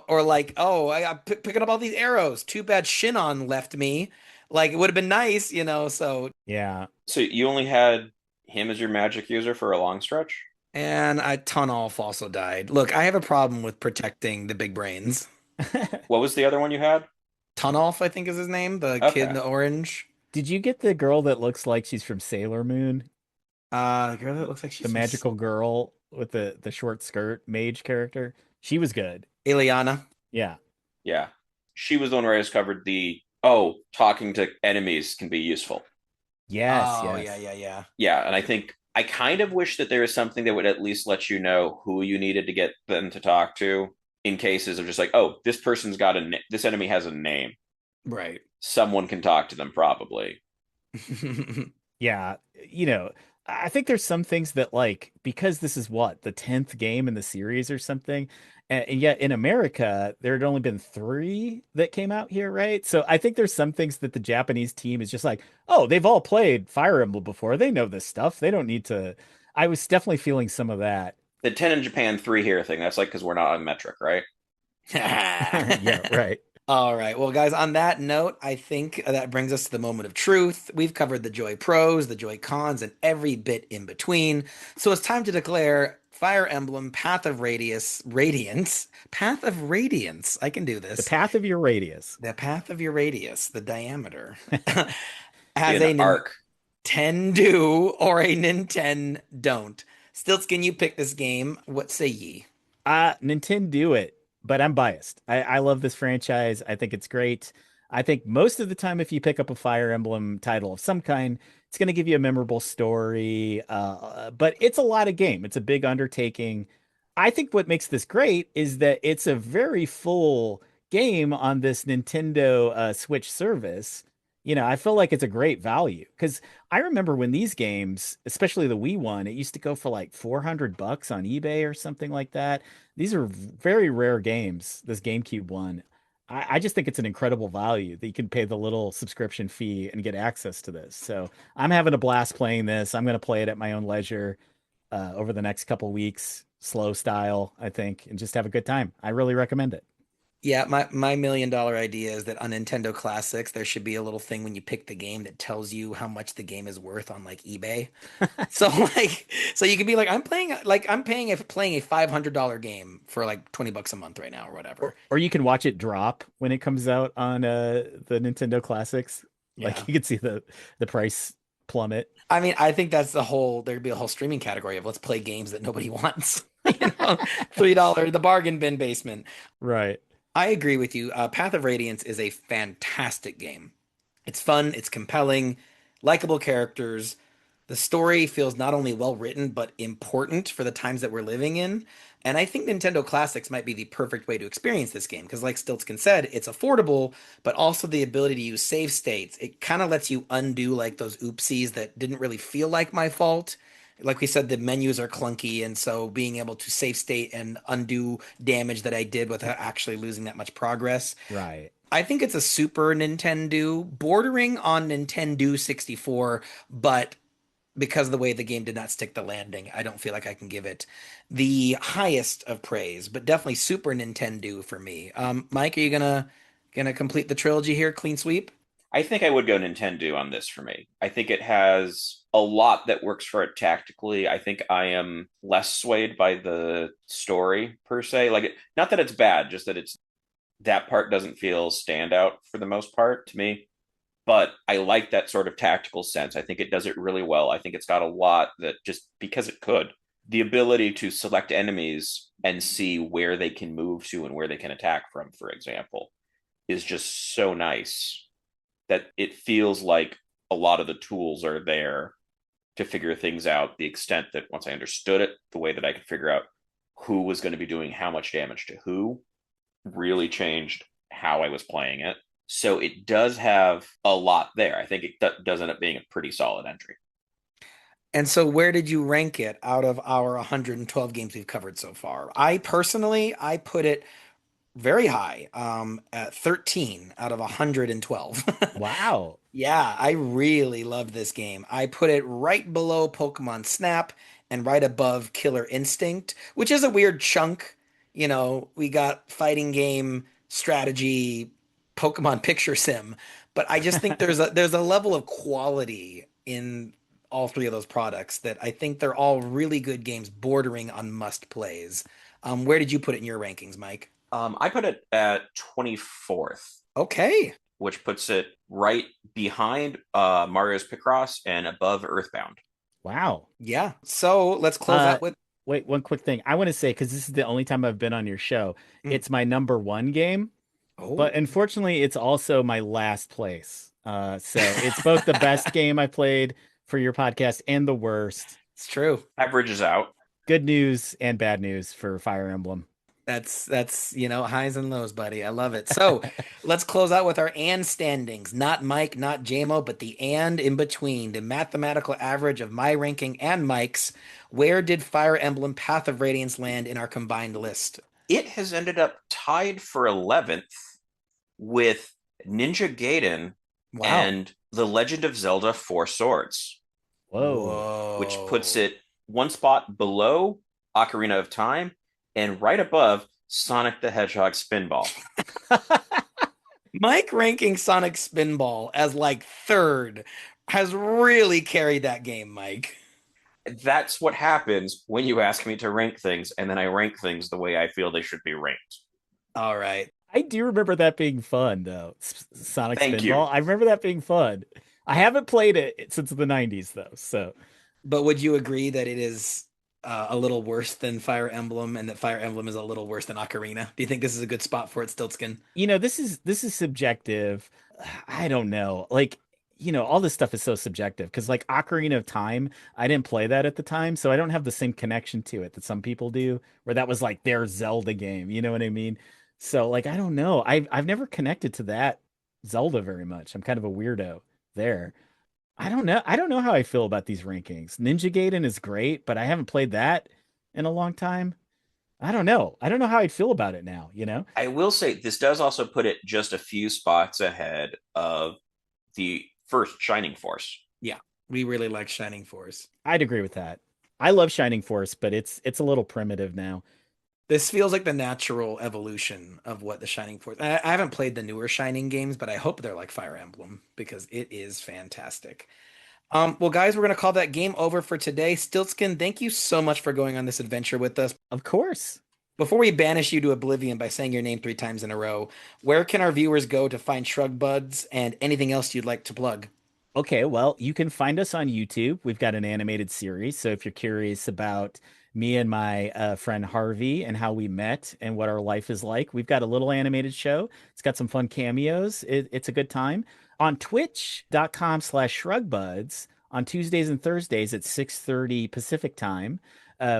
Or like, oh, I got picking up all these arrows. Too bad Shinon left me. Like it would have been nice. So Yeah. so you only had him as your magic user for a long stretch? and I Tunnelf also died. Look, I have a problem with protecting the big brains. What was the other one you had? Tunnelf, I think is his name, the kid in Okay. the orange. Did you get the girl that looks like she's from Sailor Moon? The girl that looks like The she's from magical girl with the short skirt mage character. She was good. Ileana. Yeah. Yeah. She was the one where I discovered oh, talking to enemies can be useful. Yes, Oh, yeah, yes. yeah, yeah. Yeah. And I think I kind of wish that there was something that would at least let you know who you needed to get them to talk to in cases of just like, oh, this person's got this enemy has a name. Right. Someone can talk to them probably. Yeah, I think there's some things that like because this is what the 10th game in the series or something, and yet in America there had only been three that came out here, right? So I think there's some things that the Japanese team is just like, oh, they've all played Fire Emblem before, they know this stuff, they don't need to. I was definitely feeling some of that. The 10 in Japan, 3 here thing, that's like because we're not on metric, right? Yeah, right. All right. Well, guys, on that note, I think that brings us to the moment of truth. We've covered the Joy Pros, the Joy Cons, and every bit in between. So it's time to declare Fire Emblem Radiance, Path of Radiance. I can do The this. path of your radius. The path of your radius, the diameter, Be as an a arc. Nintendo or a NintenDO'N't. Stiltskin, you pick this game. What say ye? Nintendo do it, but I'm biased. I love this franchise. I think it's great. I think most of the time, if you pick up a Fire Emblem title of some kind, it's going to give you a memorable story. But it's a lot of game. It's a big undertaking. I think what makes this great is that it's a very full game on this Nintendo Switch service. I feel like it's a great value because I remember when these games, especially the Wii one, it used to go for like $400 on eBay or something like that. These are very rare games, this GameCube one. I just think it's an incredible value that you can pay the little subscription fee and get access to this. So I'm having a blast playing this. I'm going to play it at my own leisure over the next couple weeks, slow style, I think, and just have a good time. I really recommend it. Yeah, my $1 million idea is that on Nintendo Classics there should be a little thing when you pick the game that tells you how much the game is worth on like eBay. So like so you can be like I'm playing a $500 game for like $20 a month right now or whatever. Or you can watch it drop when it comes out on the Nintendo Classics. Yeah. Like you could see the price plummet. I mean, I think that's there'd be a whole streaming category of let's play games that nobody wants. $3, the bargain bin basement. Right. I agree with you. Path of Radiance is a fantastic game. It's fun, it's compelling, likable characters. The story feels not only well written, but important for the times that we're living in. And I think Nintendo Classics might be the perfect way to experience this game because, like Stiltskin said, it's affordable, but also the ability to use save states. It kind of lets you undo like those oopsies that didn't really feel like my fault. Like we said, the menus are clunky, and so being able to save state and undo damage that I did without actually losing that much progress. Right. I think it's a Super Nintendo, bordering on Nintendo 64, but because of the way the game did not stick the landing, I don't feel like I can give it the highest of praise, but definitely Super Nintendo for me. Mike, are you gonna complete the trilogy here, clean sweep? I think I would go Nintendo on this for me. I think it has a lot that works for it tactically. I think I am less swayed by the story per se. Not that it's bad, just that it's that part doesn't feel standout for the most part to me. But I like that sort of tactical sense. I think it does it really well. I think it's got a lot that just because it could, the ability to select enemies and see where they can move to and where they can attack from, for example, is just so nice that it feels like a lot of the tools are there to figure things out. The extent that once I understood it, the way that I could figure out who was going to be doing how much damage to who really changed how I was playing it. So it does have a lot there. I think it does end up being a pretty solid entry. And so where did you rank it out of our 112 games we've covered so far? I personally, I put it very high, at 13 out of 112. Wow. Yeah, I really love this game. I put it right below Pokemon Snap and right above Killer Instinct, which is a weird chunk. We got fighting game, strategy, Pokemon picture sim, but I just think there's a level of quality in all three of those products that I think they're all really good games bordering on must plays. Where did you put it in your rankings, Mike? I put it at 24th, Okay. which puts it right behind Mario's Picross and above Earthbound. Wow. Yeah. So let's close Uh, out with. Wait, one quick thing. I want to say, because this is the only time I've been on your show, Mm. it's my number one game, but Oh, unfortunately, it's also my last place. So it's both the best game I played for your podcast and the worst. it's true. Averages out. Good news and bad news for Fire Emblem. That's highs and lows, buddy. I love it. So let's close out with our and standings. Not Mike, not JMO, but the and in between, the mathematical average of my ranking and Mike's. Where did Fire Emblem Path of Radiance land in our combined list? It has ended up tied for 11th with Ninja Gaiden Wow. and The Legend of Zelda Four Swords, Whoa. which puts Whoa. it one spot below Ocarina of Time and right above Sonic the Hedgehog Spinball. Mike ranking Sonic Spinball as like third has really carried that game, Mike. That's what happens when you ask me to rank things, and then I rank things the way I feel they should be ranked. All right. I do remember that being fun, though. Sonic Thank you. Spinball. I remember that being fun. I haven't played it since the 90s, though. So, But would you agree that it is a little worse than Fire Emblem and that Fire Emblem is a little worse than Ocarina? Do you think this is a good spot for it, Stiltskin? this is subjective. I don't know. Like, all this stuff is so subjective because like Ocarina of Time, I didn't play that at the time, so I don't have the same connection to it that some people do, where that was like their Zelda game, you know what I mean? So like I don't know. I've never connected to that Zelda very much. I'm kind of a weirdo there. I don't know. I don't know how I feel about these rankings. Ninja Gaiden is great, but I haven't played that in a long time. I don't know. I don't know how I'd feel about it now? I will say this does also put it just a few spots ahead of the first Shining Force. Yeah, we really like Shining Force. I'd agree with that. I love Shining Force, but it's a little primitive now. This feels like the natural evolution of what the Shining Force. I haven't played the newer Shining games, but I hope they're like Fire Emblem because it is fantastic. Well, guys, we're gonna call that game over for today. Stiltskin, thank you so much for going on this adventure with us. Of course. Before we banish you to oblivion by saying your name 3 times in a row, where can our viewers go to find Shrugbuds and anything else you'd like to plug? Okay, well, you can find us on YouTube. We've got an animated series. So if you're curious about me and my friend Harvey and how we met and what our life is like, we've got a little animated show. It's got some fun cameos. It's a good time. On twitch.com/shrugbuds on Tuesdays and Thursdays at 6:30 Pacific time,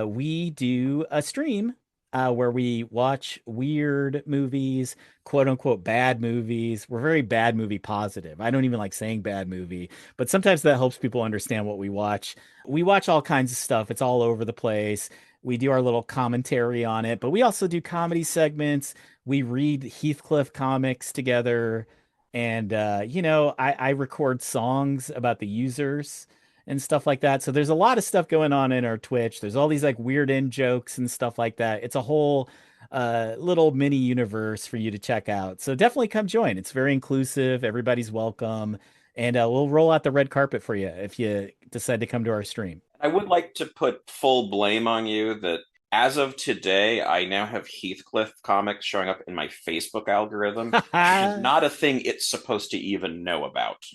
we do a stream where we watch weird movies, quote unquote bad movies. We're very bad movie positive. I don't even like saying bad movie, but sometimes that helps people understand what we watch. We watch all kinds of stuff. It's all over the place. We do our little commentary on it, but we also do comedy segments. We read Heathcliff comics together. And I record songs about the users and stuff like that. So there's a lot of stuff going on in our Twitch. There's all these like weird in jokes and stuff like that. It's a whole little mini universe for you to check out. So definitely come join. It's very inclusive. Everybody's welcome. And we'll roll out the red carpet for you if you decide to come to our stream. I would like to put full blame on you that as of today, I now have Heathcliff comics showing up in my Facebook algorithm, which is not a thing it's supposed to even know about.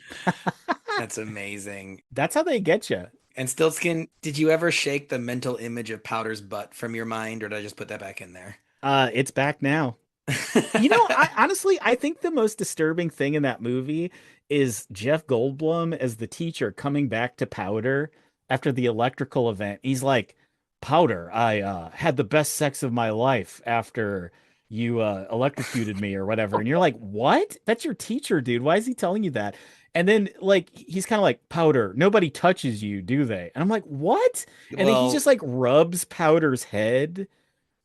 That's amazing. That's how they get you. And Stiltskin, did you ever shake the mental image of Powder's butt from your mind, or did I just put that back in there? It's back now. I honestly I think the most disturbing thing in that movie is Jeff Goldblum as the teacher coming back to Powder after the electrical event. He's like, Powder, I had the best sex of my life after you electrocuted me or whatever. And you're like, what? That's your teacher, dude. Why is he telling you that? And then like he's kind of like, Powder, nobody touches you, do they? And I'm like, what? And then he Well, just like rubs Powder's head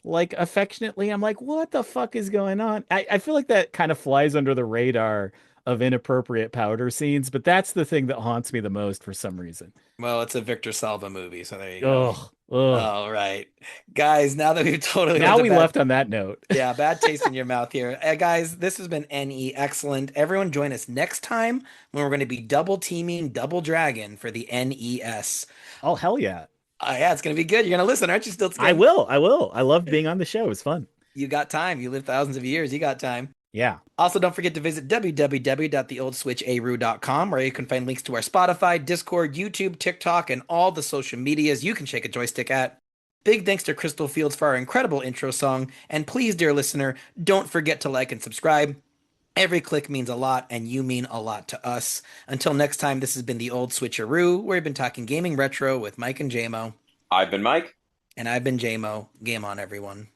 like affectionately. I'm like, what the fuck is going on? I feel like that kind of flies under the radar of inappropriate powder scenes, but that's the thing that haunts me the most for some reason. well, it's a Victor Salva movie, so there you go. Ugh, ugh. All right. Guys, now that we've totally Now left a we bad left on that note. yeah, bad taste in your mouth here. Guys, this has been NE excellent. Everyone join us next time when we're going to be double teaming Double Dragon for the NES. Oh, hell yeah. Yeah, it's going to be good. You're going to listen, aren't you, I Stiltskin? will. I will. I love being on the show. It's fun. You got time. You live thousands of years. You got time. Yeah. Also, don't forget to visit www.theoldswitcharoo.com, where you can find links to our Spotify, Discord, YouTube, TikTok, and all the social medias you can shake a joystick at. Big thanks to Crystal Fields for our incredible intro song. And please, dear listener, don't forget to like and subscribe. Every click means a lot, and you mean a lot to us. Until next time, this has been the Old Switcheroo, where we've been talking gaming retro with Mike and Jaymo. I've been Mike. And I've been Jaymo. Game on, everyone.